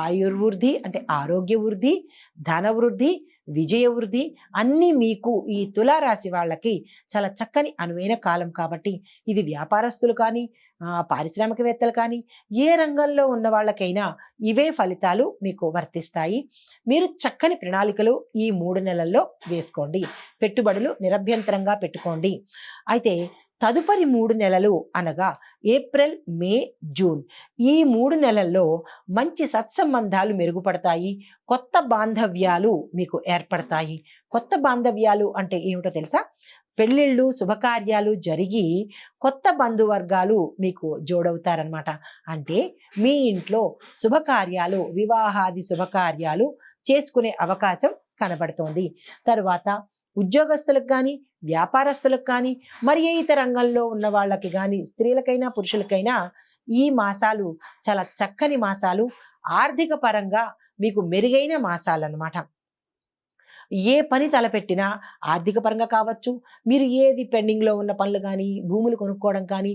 ఆయుర్వృద్ధి అంటే ఆరోగ్య వృద్ధి, ధన వృద్ధి, విజయ వృద్ధి అన్నీ మీకు ఈ తులారాశి వాళ్ళకి చాలా చక్కని అనువైన కాలం. కాబట్టి ఇది వ్యాపారస్తులు కానీ, పారిశ్రామికవేత్తలు కానీ, ఏ రంగంలో ఉన్న వాళ్ళకైనా ఇవే ఫలితాలు మీకు వర్తిస్తాయి. మీరు చక్కని ప్రణాళికలు ఈ 3 నెలల్లో వేసుకోండి. పెట్టుబడులు నిరభ్యంతరంగా పెట్టుకోండి. అయితే తదుపరి 3 నెలలు అనగా ఏప్రిల్, మే, జూన్ ఈ 3 నెలల్లో మంచి సత్సంబంధాలు మెరుగుపడతాయి. కొత్త బాంధవ్యాలు మీకు ఏర్పడతాయి. కొత్త బాంధవ్యాలు అంటే ఏమిటో తెలుసా? పెళ్ళిళ్ళు, శుభకార్యాలు జరిగి కొత్త బంధువర్గాలు మీకు జోడవుతారనమాట. అంటే మీ ఇంట్లో శుభకార్యాలు, వివాహాది శుభకార్యాలు చేసుకునే అవకాశం కనబడుతోంది. తరువాత ఉద్యోగస్తులకు కానీ, వ్యాపారస్తులకు కానీ, మరి ఏ ఇతర రంగంలో ఉన్న వాళ్ళకి కానీ, స్త్రీలకైనా పురుషులకైనా ఈ మాసాలు చాలా చక్కని మాసాలు. ఆర్థిక పరంగా మీకు మెరుగైన మాసాలన్నమాట. ఏ పని తలపెట్టినా ఆర్థిక పరంగా కావచ్చు, మీరు ఏది పెండింగ్లో ఉన్న పనులు కానీ, భూములు కొనుక్కోవడం కానీ,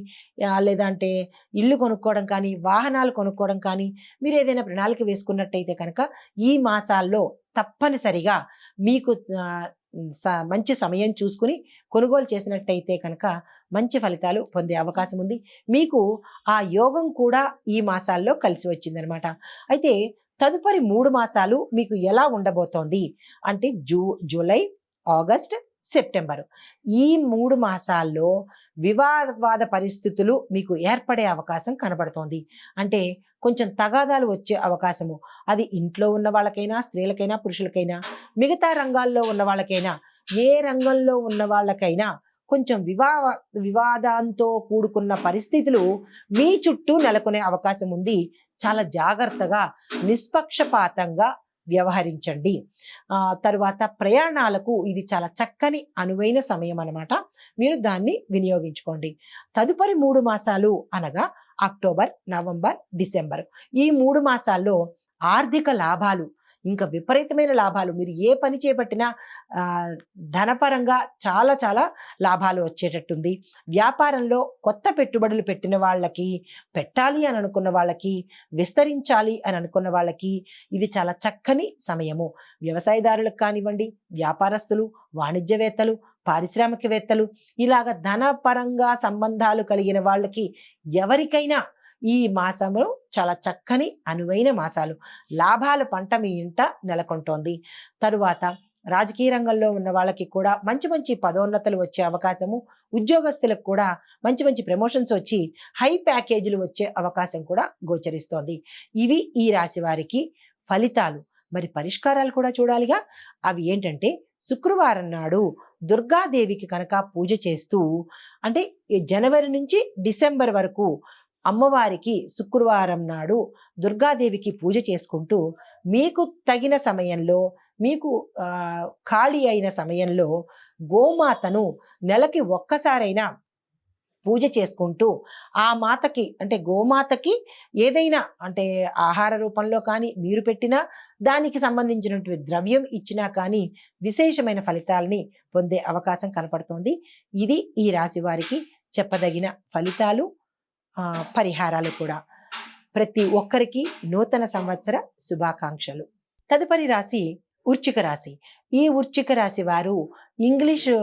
లేదంటే ఇల్లు కొనుక్కోవడం కానీ, వాహనాలు కొనుక్కోవడం కానీ, మీరు ఏదైనా ప్రణాళిక వేసుకున్నట్టయితే కనుక ఈ మాసాల్లో తప్పనిసరిగా మీకు మంచి సమయం చూసుకుని కొనుగోలు చేసినట్టయితే కనుక మంచి ఫలితాలు పొందే అవకాశం ఉంది. మీకు ఆ యోగం కూడా ఈ మాసాల్లో కలిసి వచ్చిందనమాట. అయితే తదుపరి 3 మాసాలు మీకు ఎలా ఉండబోతోంది అంటే జూలై, ఆగస్ట్, సెప్టెంబర్. ఈ 3 మాసాల్లో వివాద పరిస్థితులు మీకు ఏర్పడే అవకాశం కనబడుతోంది. అంటే కొంచెం తగాదాలు వచ్చే అవకాశము. అది ఇంట్లో ఉన్న వాళ్ళకైనా, స్త్రీలకైనా, పురుషులకైనా, మిగతా రంగాల్లో ఉన్న వాళ్ళకైనా, ఏ రంగంలో ఉన్న వాళ్ళకైనా కొంచెం వివాదంతో కూడుకున్న పరిస్థితులు మీ చుట్టూ నెలకొనే అవకాశం ఉంది. చాలా జాగ్రత్తగా, నిష్పక్షపాతంగా వ్యవహరించండి. తరువాత ప్రయాణాలకు ఇది చాలా చక్కని అనువైన సమయం అన్నమాట. మీరు దాన్ని వినియోగించుకోండి. తదుపరి 3 మాసాలు అనగా అక్టోబర్, నవంబర్, డిసెంబర్. ఈ 3 మాసాల్లో ఆర్థిక లాభాలు, ఇంకా విపరీతమైన లాభాలు. మీరు ఏ పని చేపట్టినా ధనపరంగా చాలా చాలా లాభాలు వచ్చేటట్టుంది. వ్యాపారంలో కొత్త పెట్టుబడులు పెట్టిన వాళ్ళకి, పెట్టాలి అని అనుకున్న వాళ్ళకి, విస్తరించాలి అని అనుకున్న వాళ్ళకి ఇది చాలా చక్కని సమయము. వ్యవసాయదారులకు కానివ్వండి, వ్యాపారస్తులు, వాణిజ్యవేత్తలు, పారిశ్రామికవేత్తలు, ఇలాగ ధనపరంగా సంబంధాలు కలిగిన వాళ్ళకి ఎవరికైనా ఈ మాసము చాలా చక్కని అనువైన మాసాలు. లాభాల పంట మీ ఇంట నెలకొంటోంది. తరువాత రాజకీయ రంగంలో ఉన్న వాళ్ళకి కూడా మంచి మంచి పదోన్నతులు వచ్చే అవకాశము, ఉద్యోగస్తులకు కూడా మంచి మంచి ప్రమోషన్స్ వచ్చి హై ప్యాకేజీలు వచ్చే అవకాశం కూడా గోచరిస్తోంది. ఇవి ఈ రాశి వారికి ఫలితాలు. మరి పరిష్కారాలు కూడా చూడాలిగా. అవి ఏంటంటే శుక్రవారం నాడు దుర్గాదేవికి కనుక పూజ చేస్తూ, అంటే జనవరి నుంచి డిసెంబర్ వరకు అమ్మవారికి శుక్రవారం నాడు దుర్గాదేవికి పూజ చేసుకుంటూ, మీకు తగిన సమయంలో, మీకు ఖాళీ అయిన సమయంలో గోమాతను నెలకి ఒక్కసారైనా పూజ చేసుకుంటూ, ఆ మాతకి అంటే గోమాతకి ఏదైనా అంటే ఆహార రూపంలో కానీ మీరు పెట్టినా, దానికి సంబంధించినటువంటి ద్రవ్యం ఇచ్చినా కానీ విశేషమైన ఫలితాలని పొందే అవకాశం కనపడుతోంది. ఇది ఈ రాశి వారికి చెప్పదగిన ఫలితాలు, పరిహారాలు కూడా. ప్రతి ఒక్కరికి నూతన సంవత్సర శుభాకాంక్షలు. తదుపరి రాశి వృశ్చిక రాశి. ఈ వృశ్చిక రాశి వారు ఇంగ్లీషు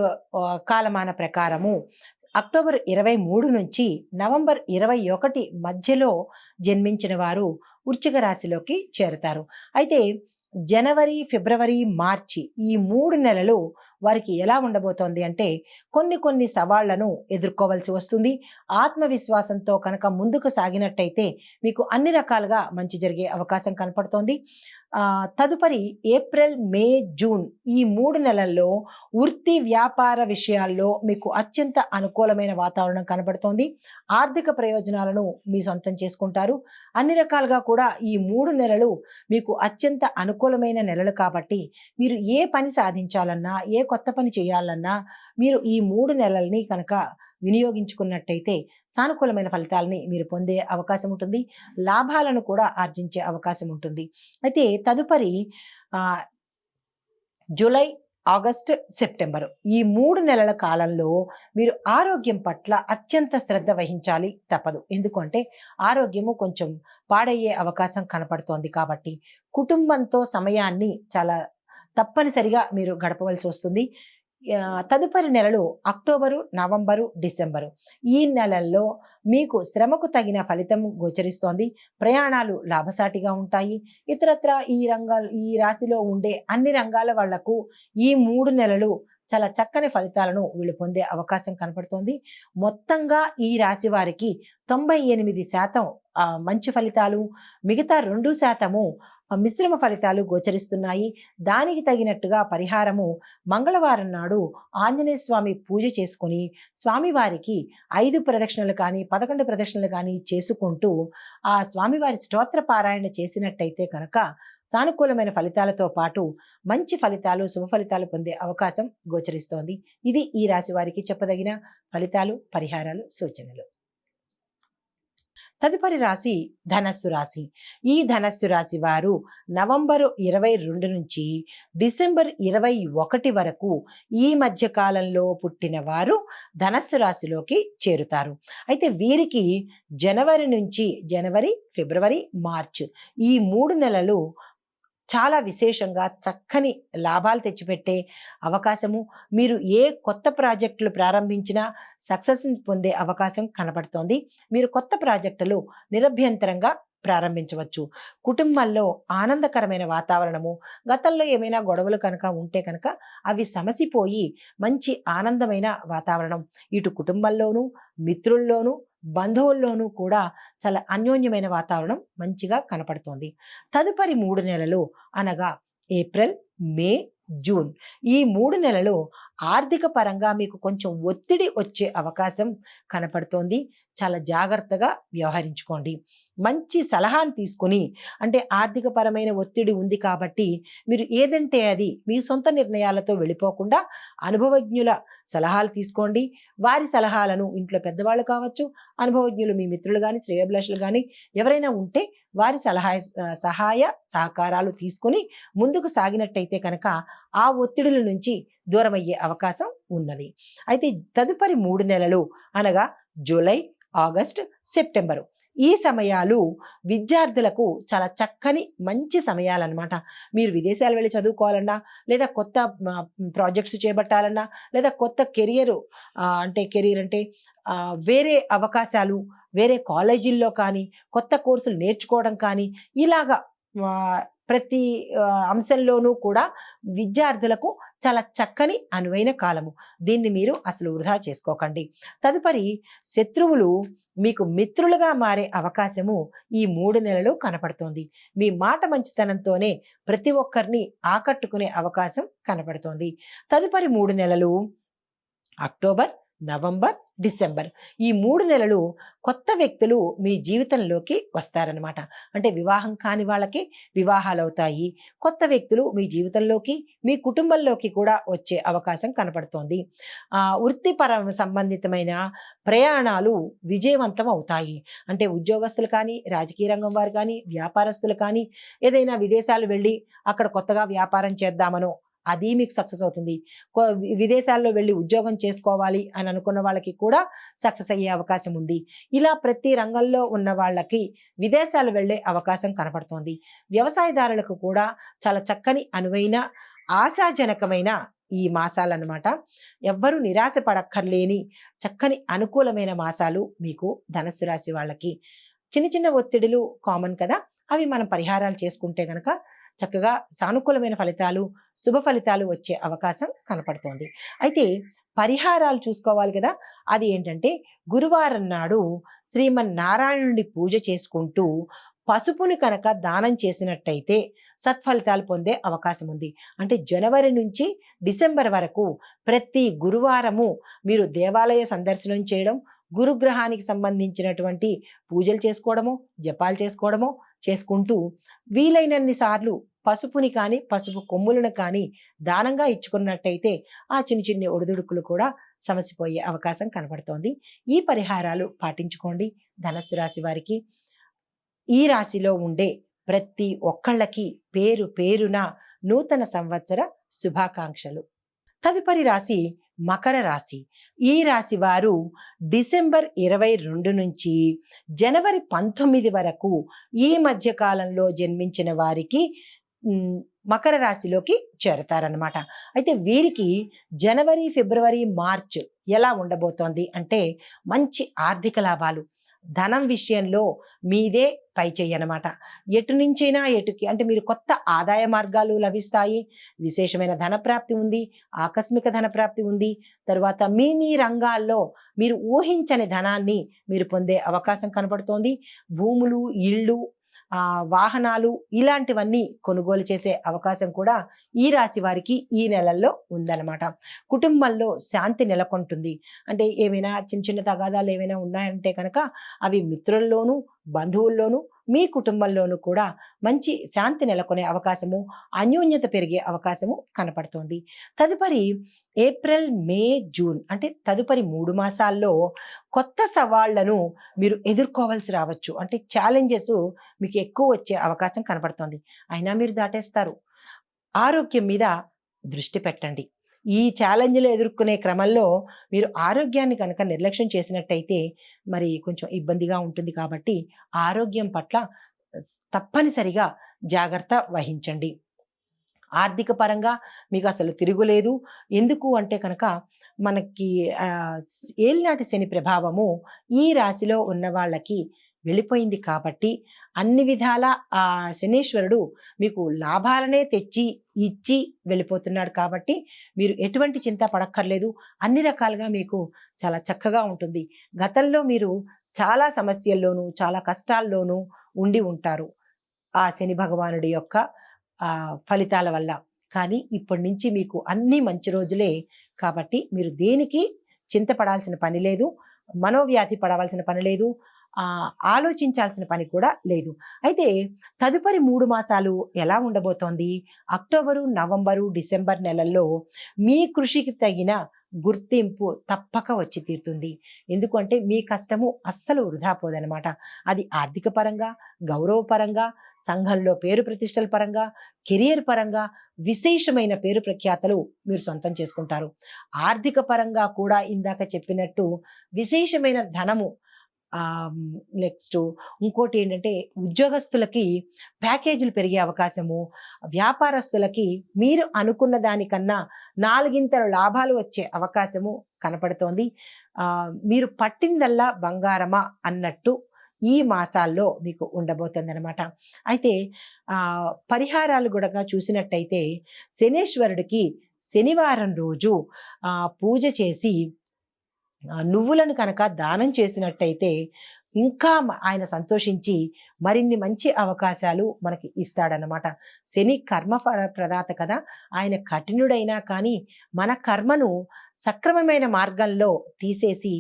కాలమాన ప్రకారము అక్టోబర్ 23 నుంచి నవంబర్ 21 మధ్యలో జన్మించిన వారు వృశ్చిక రాశిలోకి చేరుతారు. అయితే జనవరి, ఫిబ్రవరి, మార్చి ఈ 3 నెలలు వారికి ఎలా ఉండబోతోంది అంటే కొన్ని సవాళ్లను ఎదుర్కోవాల్సి వస్తుంది. ఆత్మవిశ్వాసంతో కనుక ముందుకు సాగినట్టయితే మీకు అన్ని రకాలుగా మంచి జరిగే అవకాశం కనపడుతోంది. తదుపరి ఏప్రిల్, మే, జూన్ ఈ 3 నెలల్లో వృత్తి వ్యాపార విషయాల్లో మీకు అత్యంత అనుకూలమైన వాతావరణం కనబడుతోంది. ఆర్థిక ప్రయోజనాలను మీ సొంతం చేసుకుంటారు. అన్ని రకాలుగా కూడా ఈ 3 నెలలు మీకు అత్యంత అనుకూలమైన నెలలు కాబట్టి మీరు ఏ పని సాధించాలన్నా, ఏ కొత్త పని చేయాలన్నా మీరు ఈ 3 నెలల్ని కనుక వినియోగించుకున్నట్టయితే సానుకూలమైన ఫలితాలని మీరు పొందే అవకాశం ఉంటుంది. లాభాలను కూడా ఆర్జించే అవకాశం ఉంటుంది. అయితే తదుపరి జూలై, ఆగస్టు, సెప్టెంబర్ ఈ 3 నెలల కాలంలో మీరు ఆరోగ్యం పట్ల అత్యంత శ్రద్ధ వహించాలి తప్పదు. ఎందుకంటే ఆరోగ్యము కొంచెం పాడయ్యే అవకాశం కనపడుతోంది కాబట్టి కుటుంబంతో సమయాన్ని చాలా తప్పనిసరిగా మీరు గడపవలసి వస్తుంది. తదుపరి నెలలు అక్టోబరు, నవంబరు, డిసెంబరు ఈ నెలల్లో మీకు శ్రమకు తగిన ఫలితం గోచరిస్తోంది. ప్రయాణాలు లాభసాటిగా ఉంటాయి. ఇతరత్ర ఈ రాశిలో ఉండే అన్ని రంగాల వాళ్లకు ఈ 3 నెలలు చాలా చక్కని ఫలితాలను వీళ్ళు పొందే అవకాశం కనపడుతోంది. మొత్తంగా ఈ రాశి వారికి 98% మంచి ఫలితాలు, మిగతా 2% మిశ్రమ ఫలితాలు గోచరిస్తున్నాయి. దానికి తగినట్టుగా పరిహారము మంగళవారం నాడు ఆంజనేయ స్వామి పూజ చేసుకుని స్వామివారికి 5 ప్రదక్షిణలు కానీ 11 ప్రదక్షిణలు కానీ చేసుకుంటూ ఆ స్వామివారి స్తోత్ర పారాయణ చేసినట్టయితే కనుక సానుకూలమైన ఫలితాలతో పాటు మంచి ఫలితాలు, శుభ ఫలితాలు పొందే అవకాశం గోచరిస్తోంది. ఇది ఈ రాశి వారికి చెప్పదగిన ఫలితాలు, పరిహారాలు, సూచనలు. తదుపరి రాశి ధనస్సు రాశి. ఈ ధనస్సు రాశి వారు నవంబరు 22 నుంచి డిసెంబర్ 21 వరకు ఈ మధ్య కాలంలో పుట్టిన వారు ధనస్సు రాశిలోకి చేరుతారు. అయితే వీరికి జనవరి, ఫిబ్రవరి, మార్చ్ ఈ 3 నెలలు చాలా విశేషంగా చక్కని లాభాలు తెచ్చిపెట్టే అవకాశము, మీరు ఏ కొత్త ప్రాజెక్టులు ప్రారంభించినా సక్సెస్‌ని పొందే అవకాశం కనపడుతోంది. మీరు కొత్త ప్రాజెక్టులు నిరభ్యంతరంగా ప్రారంభించవచ్చు. కుటుంబంలో ఆనందకరమైన వాతావరణము, గతంలో ఏమైనా గొడవలు కనుక ఉంటే కనుక అవి సమసిపోయి మంచి ఆనందమైన వాతావరణం ఇటు కుటుంబంలోనూ, మిత్రుల్లోనూ, బంధువుల్లోనూ కూడా చాలా అన్యోన్యమైన వాతావరణం మంచిగా కనపడుతోంది. తదుపరి 3 నెలలు అనగా ఏప్రిల్, మే, జూన్ ఈ 3 నెలలు ఆర్థిక పరంగా మీకు కొంచెం ఒత్తిడి వచ్చే అవకాశం కనపడుతోంది. చాలా జాగ్రత్తగా వ్యవహరించుకోండి. మంచి సలహాను తీసుకొని, అంటే ఆర్థిక పరమైన ఒత్తిడి ఉంది కాబట్టి మీరు ఏదంటే అది మీ సొంత నిర్ణయాలతో వెళ్ళిపోకుండా అనుభవజ్ఞుల సలహాలు తీసుకోండి. వారి సలహాలను ఇంట్లో పెద్దవాళ్ళు కావచ్చు, అనుభవజ్ఞులు మీ మిత్రులు గాని, శ్రేయోభిలాషులు గాని ఎవరైనా ఉంటే వారి సహాయ సహకారాలు తీసుకొని ముందుకు సాగినట్టయితే కనుక ఆ ఒత్తిడుల నుంచి దూరమయ్యే అవకాశం ఉన్నది. అయితే తదుపరి 3 నెలలు అనగా జూలై, ఆగస్ట్, సెప్టెంబరు ఈ సమయాలు విద్యార్థులకు చాలా చక్కని మంచి సమయాలన్నమాట. మీరు విదేశాలు వెళ్ళి చదువుకోవాలన్నా, లేదా కొత్త ప్రాజెక్ట్స్ చేపట్టాలన్నా, లేదా కొత్త కెరియర్ అంటే వేరే అవకాశాలు, వేరే కాలేజీల్లో కానీ, కొత్త కోర్సులు నేర్చుకోవడం కానీ, ఇలాగా ప్రతి అంశంలోనూ కూడా విద్యార్థులకు చాలా చక్కని అనువైన కాలము. దీన్ని మీరు అసలు వృధా చేసుకోకండి. తదుపరి శత్రువులు మీకు మిత్రులుగా మారే అవకాశము ఈ 3 నెలలు కనపడుతోంది. మీ మాట మంచితనంతోనే ప్రతి ఒక్కరిని ఆకట్టుకునే అవకాశం కనపడుతోంది. తదుపరి 3 నెలలు అక్టోబర్, నవంబర్, డిసెంబర్ ఈ 3 నెలలు కొత్త వ్యక్తులు మీ జీవితంలోకి వస్తారనమాట. అంటే వివాహం కాని వాళ్ళకి వివాహాలు అవుతాయి. కొత్త వ్యక్తులు మీ జీవితంలోకి, మీ కుటుంబంలోకి కూడా వచ్చే అవకాశం కనపడుతోంది. సంబంధితమైన ప్రయాణాలు విజయవంతం అవుతాయి. అంటే ఉద్యోగస్తులు కానీ, రాజకీయ రంగం వారు కానీ, వ్యాపారస్తులు కానీ ఏదైనా విదేశాలు వెళ్ళి అక్కడ కొత్తగా వ్యాపారం చేద్దామనో అది మీకు సక్సెస్ అవుతుంది. విదేశాల్లో వెళ్ళి ఉద్యోగం చేసుకోవాలి అని అనుకున్న వాళ్ళకి కూడా సక్సెస్ అయ్యే అవకాశం ఉంది. ఇలా ప్రతి రంగంలో ఉన్న వాళ్ళకి విదేశాలు వెళ్ళే అవకాశం కనపడుతోంది. వ్యవసాయదారులకు కూడా చాలా చక్కని అనువైన ఆశాజనకమైన ఈ మాసాలన్నమాట. ఎవ్వరూ నిరాశ పడక్కర్లేని చక్కని అనుకూలమైన మాసాలు మీకు ధనుస్సు రాశి వాళ్ళకి. చిన్న చిన్న ఒత్తిడులు కామన్ కదా, అవి మనం పరిహారాలు చేసుకుంటే గనక చక్కగా సానుకూలమైన ఫలితాలు, శుభ ఫలితాలు వచ్చే అవకాశం కనపడుతోంది. అయితే పరిహారాలు చూసుకోవాలి కదా, అది ఏంటంటే గురువారం నాడు శ్రీమన్నారాయణుడి పూజ చేసుకుంటూ పసుపుని కనుక దానం చేసినట్టయితే సత్ఫలితాలు పొందే అవకాశం ఉంది. అంటే జనవరి నుంచి డిసెంబర్ వరకు ప్రతి గురువారము మీరు దేవాలయ సందర్శనం చేయడం, గురుగ్రహానికి సంబంధించినటువంటి పూజలు చేసుకోవడమో, జపాలు చేసుకోవడమో చేసుకుంటూ వీలైనన్ని సార్లు పసుపుని కానీ, పసుపు కొమ్ములను కానీ దానంగా ఇచ్చుకున్నట్టయితే ఆ చిన్ని చిన్ని ఒడిదుడుకులు కూడా సమసిపోయే అవకాశం కనపడుతోంది. ఈ పరిహారాలు పాటించుకోండి. ధనుస్సు రాశి వారికి ఈ రాశిలో ఉండే ప్రతి ఒక్కళ్ళకి పేరు పేరున నూతన సంవత్సర శుభాకాంక్షలు. తదుపరి రాశి మకర రాశి. ఈ రాశి వారు డిసెంబర్ 22 నుంచి జనవరి 19 వరకు ఈ మధ్య కాలంలో జన్మించిన వారికి మకర రాశిలోకి చేరతారనమాట. అయితే వీరికి జనవరి, ఫిబ్రవరి, మార్చ్ ఎలా ఉండబోతోంది అంటే మంచి ఆర్థిక లాభాలు, ధనం విషయంలో మీదే పై చెయ్యనమాట. ఎటు నుంచైనా ఎటుకి అంటే మీరు కొత్త ఆదాయ మార్గాలు లభిస్తాయి. విశేషమైన ధనప్రాప్తి ఉంది, ఆకస్మిక ధనప్రాప్తి ఉంది. తరువాత మీ రంగాల్లో మీరు ఊహించని ధనాన్ని మీరు పొందే అవకాశం కనబడుతోంది. భూములు, ఇళ్ళు, వాహనాలు ఇలాంటివన్నీ కొనుగోలు చేసే అవకాశం కూడా ఈ రాశి వారికి ఈ నెలల్లో ఉందన్నమాట. కుటుంబంలో శాంతి నెలకొంటుంది. అంటే ఏమైనా చిన్న చిన్న తగాదాలు ఏమైనా ఉన్నాయంటే కనుక అవి మిత్రుల్లోనూ, బంధువుల్లోనూ, మీ కుటుంబంలోనూ కూడా మంచి శాంతి నెలకొనే అవకాశము, అన్యోన్యత పెరిగే అవకాశము కనపడుతోంది. తదుపరి ఏప్రిల్, మే, జూన్ అంటే తదుపరి 3 మాసాల్లో కొత్త సవాళ్లను మీరు ఎదుర్కోవాల్సి రావచ్చు. అంటే ఛాలెంజెస్ మీకు ఎక్కువ వచ్చే అవకాశం కనపడుతోంది. అయినా మీరు దాటేస్తారు. ఆరోగ్యం మీద దృష్టి పెట్టండి. ఈ ఛాలెంజ్లు ఎదుర్కొనే క్రమంలో మీరు ఆరోగ్యాన్ని కనుక నిర్లక్ష్యం చేసినట్టయితే మరి కొంచెం ఇబ్బందిగా ఉంటుంది. కాబట్టి ఆరోగ్యం పట్ల తప్పనిసరిగా జాగ్రత్త వహించండి. ఆర్థిక పరంగా మీకు అసలు తిరుగులేదు. ఎందుకు అంటే కనుక మనకి ఏలినాటి శని ప్రభావము ఈ రాశిలో ఉన్న వాళ్ళకి వెళ్ళిపోయింది కాబట్టి అన్ని విధాల ఆ శనీశ్వరుడు మీకు లాభాలనే తెచ్చి ఇచ్చి వెళ్ళిపోతున్నాడు కాబట్టి మీరు ఎటువంటి చింత పడక్కర్లేదు. అన్ని రకాలుగా మీకు చాలా చక్కగా ఉంటుంది. గతంలో మీరు చాలా సమస్యల్లోనూ చాలా కష్టాల్లోనూ ఉండి ఉంటారు ఆ శని భగవానుడి యొక్క ఫలితాల వల్ల. కానీ ఇప్పటి నుంచి మీకు అన్నీ మంచి రోజులే కాబట్టి మీరు దేనికి చింతపడాల్సిన పని లేదు. మనోవ్యాధి పడవలసిన పని లేదు. ఆలోచించాల్సిన పని కూడా లేదు. అయితే తదుపరి 3 మాసాలు ఎలా ఉండబోతోంది? అక్టోబరు, నవంబరు, డిసెంబర్ నెలల్లో మీ కృషికి తగిన గుర్తింపు తప్పక వచ్చి తీరుతుంది. ఎందుకంటే మీ కష్టము అస్సలు వృధా పోదనమాట. అది ఆర్థిక పరంగా, గౌరవపరంగా, సంఘంలో పేరు ప్రతిష్టల పరంగా, కెరియర్ పరంగా విశేషమైన పేరు ప్రఖ్యాతలు మీరు సొంతం చేసుకుంటారు. ఆర్థిక పరంగా కూడా ఇందాక చెప్పినట్టు విశేషమైన ధనము. నెక్స్ట్ ఇంకోటి ఏంటంటే ఉద్యోగస్తులకి ప్యాకేజీలు పెరిగే అవకాశము, వ్యాపారస్తులకి మీరు అనుకున్న దానికన్నా 4 లాభాలు వచ్చే అవకాశము కనపడుతోంది. మీరు పట్టిందల్లా బంగారమా అన్నట్టు ఈ మాసాల్లో మీకు ఉండబోతుంది అనమాట. అయితే పరిహారాలు కూడా చూసినట్టయితే శనేశ్వరుడికి శనివారం రోజు పూజ చేసి నువ్వులను కనుక దానం చేసినట్టయితే ఇంకా ఆయన సంతోషించి మరిన్ని మంచి అవకాశాలు మనకి ఇస్తాడనమాట. శని కర్మ ప్రదాత కదా, ఆయన కఠినుడైనా కానీ మన కర్మను సక్రమమైన మార్గంలో తీసేసి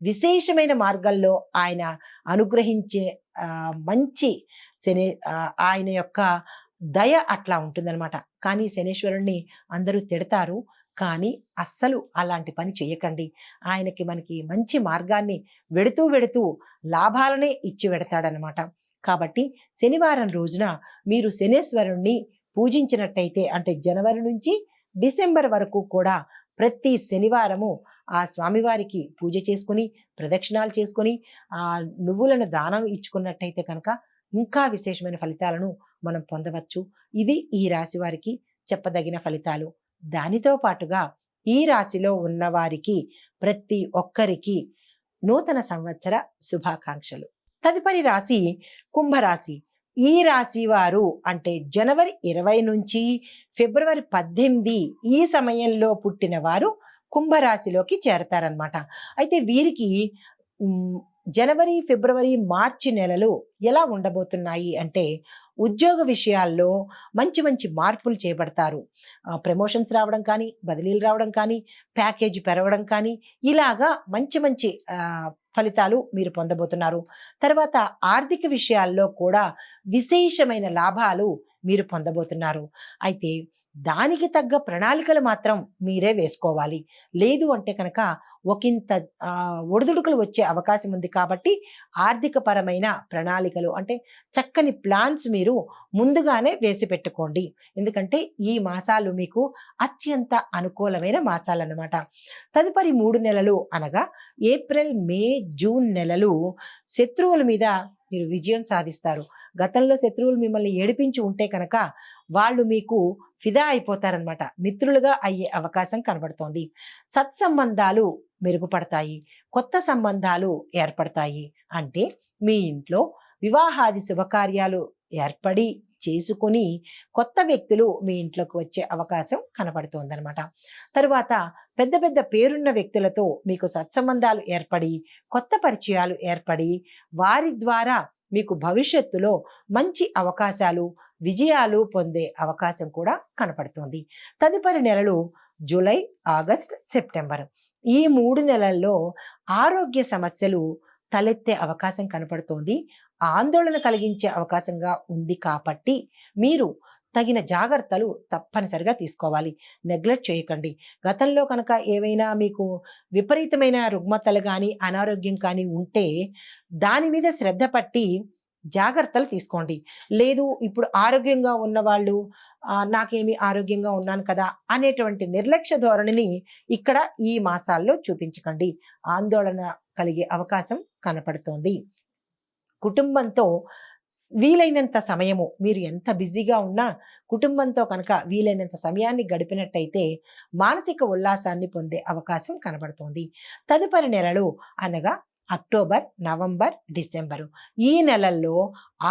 విశేషమైన మార్గంలో ఆయన అనుగ్రహించే మంచి శని ఆయన యొక్క దయ అట్లా ఉంటుందన్నమాట. కానీ శనీశ్వరుణ్ణి అందరూ తిడతారు, కానీ అస్సలు అలాంటి పని చేయకండి. ఆయనకి మనకి మంచి మార్గాన్ని వెడుతూ లాభాలనే ఇచ్చి వెడతాడనమాట. కాబట్టి శనివారం రోజున మీరు శనేశ్వరుణ్ణి పూజించినట్టయితే అంటే జనవరి నుంచి డిసెంబర్ వరకు కూడా ప్రతి శనివారము ఆ స్వామివారికి పూజ చేసుకుని ప్రదక్షిణాలు చేసుకుని నువ్వులను దానం ఇచ్చుకున్నట్టయితే కనుక ఇంకా విశేషమైన ఫలితాలను మనం పొందవచ్చు. ఇది ఈ రాశి వారికి చెప్పదగిన ఫలితాలు. దానితో పాటుగా ఈ రాశిలో ఉన్నవారికి ప్రతి ఒక్కరికి నూతన సంవత్సర శుభాకాంక్షలు. తదుపరి రాశి కుంభరాశి. ఈ రాశి వారు అంటే జనవరి 20 నుంచి ఫిబ్రవరి 18 ఈ సమయంలో పుట్టిన వారు కుంభరాశిలోకి చేరతారనమాట. అయితే వీరికి జనవరి, ఫిబ్రవరి, మార్చి నెలలు ఎలా ఉండబోతున్నాయి అంటే ఉద్యోగ విషయాల్లో మంచి మార్పులు చేపడతారు. ప్రమోషన్స్ రావడం కానీ, బదిలీలు రావడం కానీ, ప్యాకేజీ పెరగడం కానీ ఇలాగా మంచి ఫలితాలు మీరు పొందబోతున్నారు. తర్వాత ఆర్థిక విషయాల్లో కూడా విశేషమైన లాభాలు మీరు పొందబోతున్నారు. అయితే దానికి తగ్గ ప్రణాళికలు మాత్రం మీరే వేసుకోవాలి. లేదు అంటే కనుక ఒకంత ఒడిదుడుకులు వచ్చే అవకాశం ఉంది. కాబట్టి ఆర్థిక పరమైన ప్రణాళికలు అంటే చక్కని ప్లాన్స్ మీరు ముందుగానే వేసి పెట్టుకోండి. ఎందుకంటే ఈ మాసాలు మీకు అత్యంత అనుకూలమైన మాసాలు అన్నమాట. తదుపరి 3 నెలలు అనగా ఏప్రిల్, మే, జూన్ నెలలు శత్రువుల మీద మీరు విజయం సాధిస్తారు. గతంలో శత్రువులు మిమ్మల్ని ఏడిపించి ఉంటే కనుక వాళ్ళు మీకు ఫిదా అయిపోతారనమాట. మిత్రులుగా అయ్యే అవకాశం కనబడుతోంది. సత్సంబంధాలు మెరుగుపడతాయి, కొత్త సంబంధాలు ఏర్పడతాయి. అంటే మీ ఇంట్లో వివాహాది శుభకార్యాలు ఏర్పడి చేసుకుని కొత్త వ్యక్తులు మీ ఇంట్లోకి వచ్చే అవకాశం కనబడుతోందనమాట. తరువాత పెద్ద పేరున్న వ్యక్తులతో మీకు సత్సంబంధాలు ఏర్పడి కొత్త పరిచయాలు ఏర్పడి వారి ద్వారా మీకు భవిష్యత్తులో మంచి అవకాశాలు, విజయాలు పొందే అవకాశం కూడా కనపడుతుంది. తదుపరి నెలలు జూలై, ఆగస్ట్, సెప్టెంబర్. ఈ 3 నెలల్లో ఆరోగ్య సమస్యలు తలెత్తే అవకాశం కనపడుతోంది. ఆందోళన కలిగించే అవకాశంగా ఉంది కాబట్టి మీరు తగిన జాగ్రత్తలు తప్పనిసరిగా తీసుకోవాలి. నెగ్లెక్ట్ చేయకండి. గతంలో కనుక ఏవైనా మీకు విపరీతమైన రుగ్మతలు కానీ అనారోగ్యం కానీ ఉంటే దాని మీద శ్రద్ధ పట్టి జాగ్రత్తలు తీసుకోండి. లేదు ఇప్పుడు ఆరోగ్యంగా ఉన్నవాళ్ళు నాకేమి ఆరోగ్యంగా ఉన్నాను కదా అనేటువంటి నిర్లక్ష్య ధోరణిని ఇక్కడ ఈ మాసాల్లో చూపించకండి. ఆందోళన కలిగే అవకాశం కనపడుతోంది. కుటుంబంతో వీలైనంత సమయము మీరు ఎంత బిజీగా ఉన్నా కుటుంబంతో కనుక వీలైనంత సమయాన్ని గడిపినట్టయితే మానసిక ఉల్లాసాన్ని పొందే అవకాశం కనబడుతోంది. తదుపరి నెలలు అనగా అక్టోబర్, నవంబర్, డిసెంబరు ఈ నెలల్లో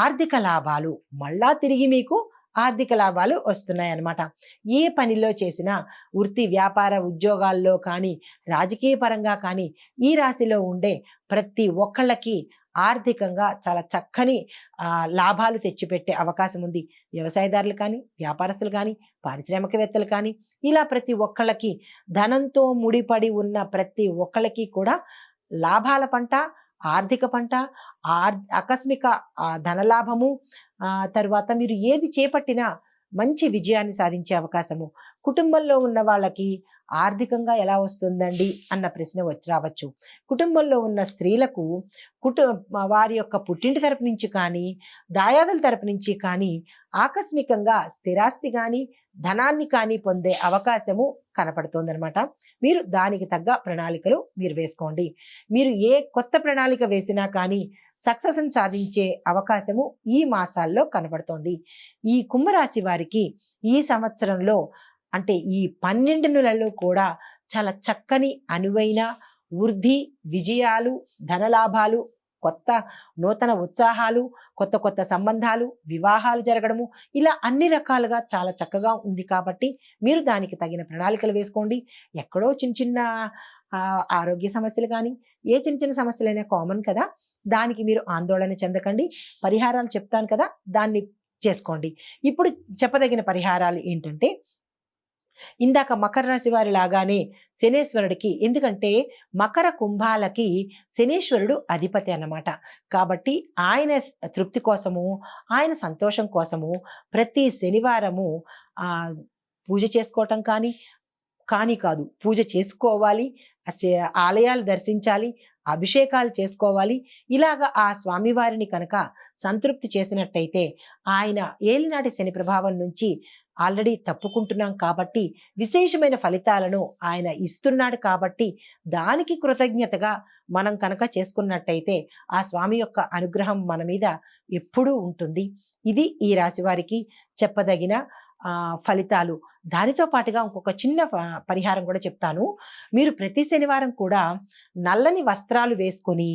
ఆర్థిక లాభాలు మళ్ళా తిరిగి మీకు ఆర్థిక లాభాలు వస్తున్నాయన్నమాట. ఏ పనిలో చేసినా వృత్తి, వ్యాపార, ఉద్యోగాల్లో కానీ, రాజకీయ పరంగా కానీ ఈ రాశిలో ఉండే ప్రతి ఒక్కళ్ళకి ఆర్థికంగా చాలా చక్కని లాభాలు తెచ్చిపెట్టే అవకాశం ఉంది. వ్యవసాయదారులు కానీ, వ్యాపారస్తులు కానీ, పారిశ్రామికవేత్తలు కానీ ఇలా ప్రతి ఒక్కళ్ళకి ధనంతో ముడిపడి ఉన్న ప్రతి ఒక్కళ్ళకి కూడా లాభాల పంట, ఆర్థిక పంట, ఆకస్మిక ధనలాభము, తర్వాత మీరు ఏది చేపట్టినా మంచి విజయాన్ని సాధించే అవకాశము. కుటుంబంలో ఉన్న వాళ్ళకి ఆర్థికంగా ఎలా వస్తుందండి అన్న ప్రశ్న రావచ్చు. కుటుంబంలో ఉన్న స్త్రీలకు వారి యొక్క పుట్టింటి తరపు నుంచి కానీ, దాయాదుల తరపు నుంచి కానీ ఆకస్మికంగా స్థిరాస్తి కానీ, ధనాన్ని కానీ పొందే అవకాశము కనపడుతోందనమాట. మీరు దానికి తగ్గ ప్రణాళికలు మీరు వేసుకోండి. మీరు ఏ కొత్త ప్రణాళిక వేసినా కానీ సక్సెస్ని సాధించే అవకాశము ఈ మాసాల్లో కనబడుతోంది. ఈ కుంభరాశి వారికి ఈ సంవత్సరంలో అంటే ఈ 12 నెలల్లో కూడా చాలా చక్కని అనువైన వృద్ధి, విజయాలు, ధనలాభాలు, కొత్త నూతన ఉత్సాహాలు, కొత్త కొత్త సంబంధాలు, వివాహాలు జరగడము ఇలా అన్ని రకాలుగా చాలా చక్కగా ఉంది. కాబట్టి మీరు దానికి తగిన ప్రణాళికలు వేసుకోండి. ఎక్కడో చిన్న చిన్న ఆరోగ్య సమస్యలు కానీ ఏ చిన్న చిన్న సమస్యలైనా కామన్ కదా, దానికి మీరు ఆందోళన చెందకండి. పరిహారాలు చెప్తాను కదా, దాన్ని చేసుకోండి. ఇప్పుడు చెప్పదగిన పరిహారాలు ఏంటంటే, ఇందాక మకర రాశి వారి లాగానే శనేశ్వరుడికి, ఎందుకంటే మకర కుంభాలకి శనేశ్వరుడు అధిపతి అన్నమాట. కాబట్టి ఆయన తృప్తి కోసము, ఆయన సంతోషం కోసము ప్రతి శనివారము పూజ చేసుకోవటం కానీ కాదు, పూజ చేసుకోవాలి, ఆలయాలు దర్శించాలి, అభిషేకాలు చేసుకోవాలి. ఇలాగా ఆ స్వామివారిని కనుక సంతృప్తి చేసినట్టయితే ఆయన ఏలినాటి శని ప్రభావం నుంచి ఆల్రెడీ తప్పుకుంటున్నాం కాబట్టి విశేషమైన ఫలితాలను ఆయన ఇస్తున్నాడు. కాబట్టి దానికి కృతజ్ఞతగా మనం కనుక చేసుకున్నట్టయితే ఆ స్వామి యొక్క అనుగ్రహం మన మీద ఎప్పుడూ ఉంటుంది. ఇది ఈ రాశి వారికి చెప్పదగిన ఫలితాలు. దానితో పాటుగా ఇంకొక చిన్న పరిహారం కూడా చెప్తాను. మీరు ప్రతి శనివారం కూడా నల్లని వస్త్రాలు వేసుకొని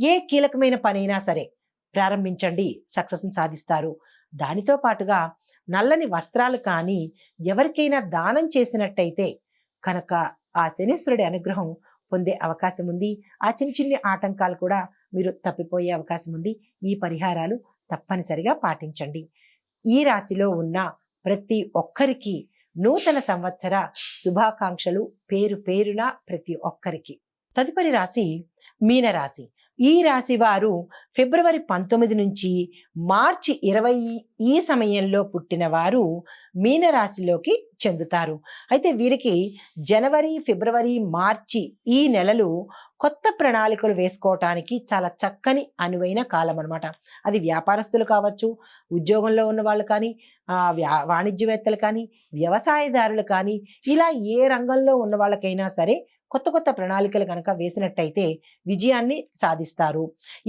ఏ కీలకమైన పనైనా సరే ప్రారంభించండి, సక్సెస్ని సాధిస్తారు. దానితో పాటుగా నల్లని వస్త్రాలు కానీ ఎవరికైనా దానం చేసినట్టయితే కనుక ఆ శనీశ్వరుడి అనుగ్రహం పొందే అవకాశం ఉంది. ఆ చిన్న చిన్న ఆటంకాలు కూడా మీరు తప్పిపోయే అవకాశం ఉంది. ఈ పరిహారాలు తప్పనిసరిగా పాటించండి. ఈ రాశిలో ఉన్న ప్రతి ఒక్కరికి నూతన సంవత్సర శుభాకాంక్షలు పేరు పేరున ప్రతి ఒక్కరికి. తదుపరి రాశి మీనరాశి. ఈ రాశి వారు ఫిబ్రవరి 19 నుంచి మార్చి 20 ఈ సమయంలో పుట్టిన వారు మీనరాశిలోకి చెందుతారు. అయితే వీరికి జనవరి, ఫిబ్రవరి, మార్చి ఈ నెలలు కొత్త ప్రణాళికలు వేసుకోవటానికి చాలా చక్కని అనువైన కాలం అనమాట. అది వ్యాపారస్తులు కావచ్చు, ఉద్యోగంలో ఉన్న వాళ్ళు కానీ, వాణిజ్యవేత్తలు కానీ, వ్యవసాయదారులు కానీ, ఇలా ఏ రంగంలో ఉన్న వాళ్ళకైనా సరే కొత్త కొత్త ప్రణాళికలు కనుక వేసినట్టయితే విజయాన్ని సాధిస్తారు.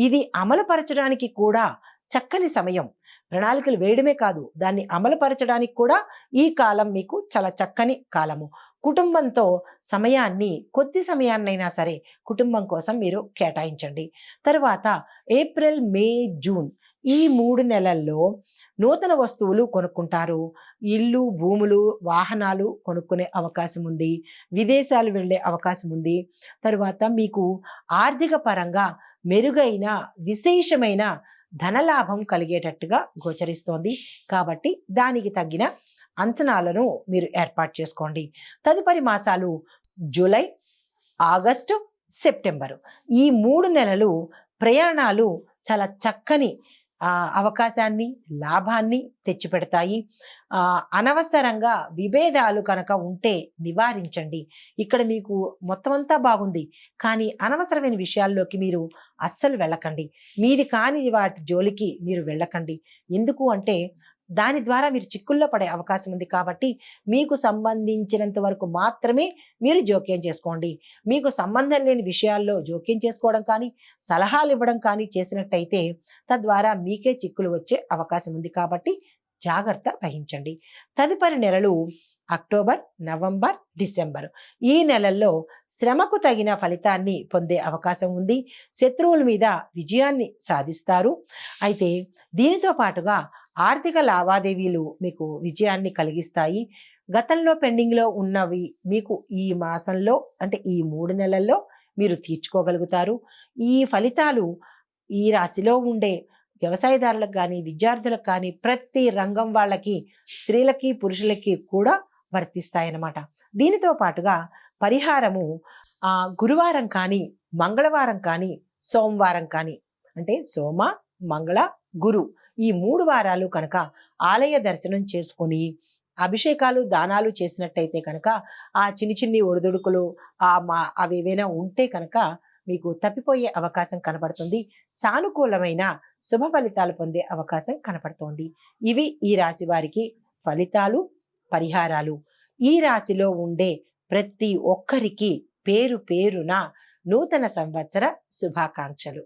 ఇది అమలుపరచడానికి కూడా చక్కని సమయం. ప్రణాళికలు వేయడమే కాదు, దాన్ని అమలుపరచడానికి కూడా ఈ కాలం మీకు చాలా చక్కని కాలము. కుటుంబంతో సమయాన్ని, కొద్ది సమయాన్నైనా సరే కుటుంబం కోసం మీరు కేటాయించండి. తర్వాత ఏప్రిల్, మే, జూన్ ఈ 3 నెలల్లో నూతన వస్తువులు కొనుక్కుంటారు. ఇల్లు, భూములు, వాహనాలు కొనుక్కునే అవకాశం ఉంది. విదేశాలు వెళ్ళే అవకాశం ఉంది. తరువాత మీకు ఆర్థిక పరంగా మెరుగైన విశేషమైన ధనలాభం కలిగేటట్టుగా గోచరిస్తోంది. కాబట్టి దానికి తగిన అంచనాలను మీరు ఏర్పాటు చేసుకోండి. తదుపరి మాసాలు జూలై, ఆగస్టు, సెప్టెంబరు ఈ 3 నెలలు ప్రయాణాలు చాలా చక్కని అవకాశాన్ని, లాభాన్ని తెచ్చిపెడతాయి. అనవసరంగా విభేదాలు కనుక ఉంటే నివారించండి. ఇక్కడ మీకు మొత్తం అంతా బాగుంది, కానీ అనవసరమైన విషయాల్లోకి మీరు అస్సలు వెళ్ళకండి. మీది కాని వాటి జోలికి మీరు వెళ్ళకండి. ఎందుకు అంటే దాని ద్వారా మీరు చిక్కుల్లో పడే అవకాశం ఉంది. కాబట్టి మీకు సంబంధించినంత వరకు మాత్రమే మీరు జోక్యం చేసుకోండి. మీకు సంబంధం లేని విషయాల్లో జోక్యం చేసుకోవడం కానీ, సలహాలు ఇవ్వడం కానీ చేసినట్టయితే తద్వారా మీకే చిక్కులు వచ్చే అవకాశం ఉంది. కాబట్టి జాగ్రత్త వహించండి. తదుపరి నెలలు అక్టోబర్, నవంబర్, డిసెంబర్. ఈ నెలల్లో శ్రమకు తగిన ఫలితాన్ని పొందే అవకాశం ఉంది. శత్రువుల మీద విజయాన్ని సాధిస్తారు. అయితే దీనితో పాటుగా ఆర్థిక లావాదేవీలు మీకు విజయాన్ని కలిగిస్తాయి. గతంలో పెండింగ్లో ఉన్నవి మీకు ఈ మాసంలో అంటే ఈ 3 నెలల్లో మీరు తీర్చుకోగలుగుతారు. ఈ ఫలితాలు ఈ రాశిలో ఉండే వ్యవసాయదారులకు కానీ, విద్యార్థులకు కానీ, ప్రతి రంగం వాళ్ళకి, స్త్రీలకి, పురుషులకి కూడా వర్తిస్తాయన్నమాట. దీనితో పాటుగా పరిహారము గురువారం కానీ, మంగళవారం కానీ, సోమవారం కానీ, అంటే సోమ, మంగళ, గురు ఈ 3 వారాలు కనుక ఆలయ దర్శనం చేసుకొని అభిషేకాలు, దానాలు చేసినట్టయితే కనుక ఆ చిన్ని ఒడిదుడుకులు అవి ఏవైనా ఉంటే కనుక మీకు తప్పిపోయే అవకాశం కనబడుతుంది. సానుకూలమైన శుభ ఫలితాలు పొందే అవకాశం కనపడుతోంది. ఇవి ఈ రాశి వారికి ఫలితాలు, పరిహారాలు. ఈ రాశిలో ఉండే ప్రతి ఒక్కరికి పేరు పేరున నూతన సంవత్సర శుభాకాంక్షలు.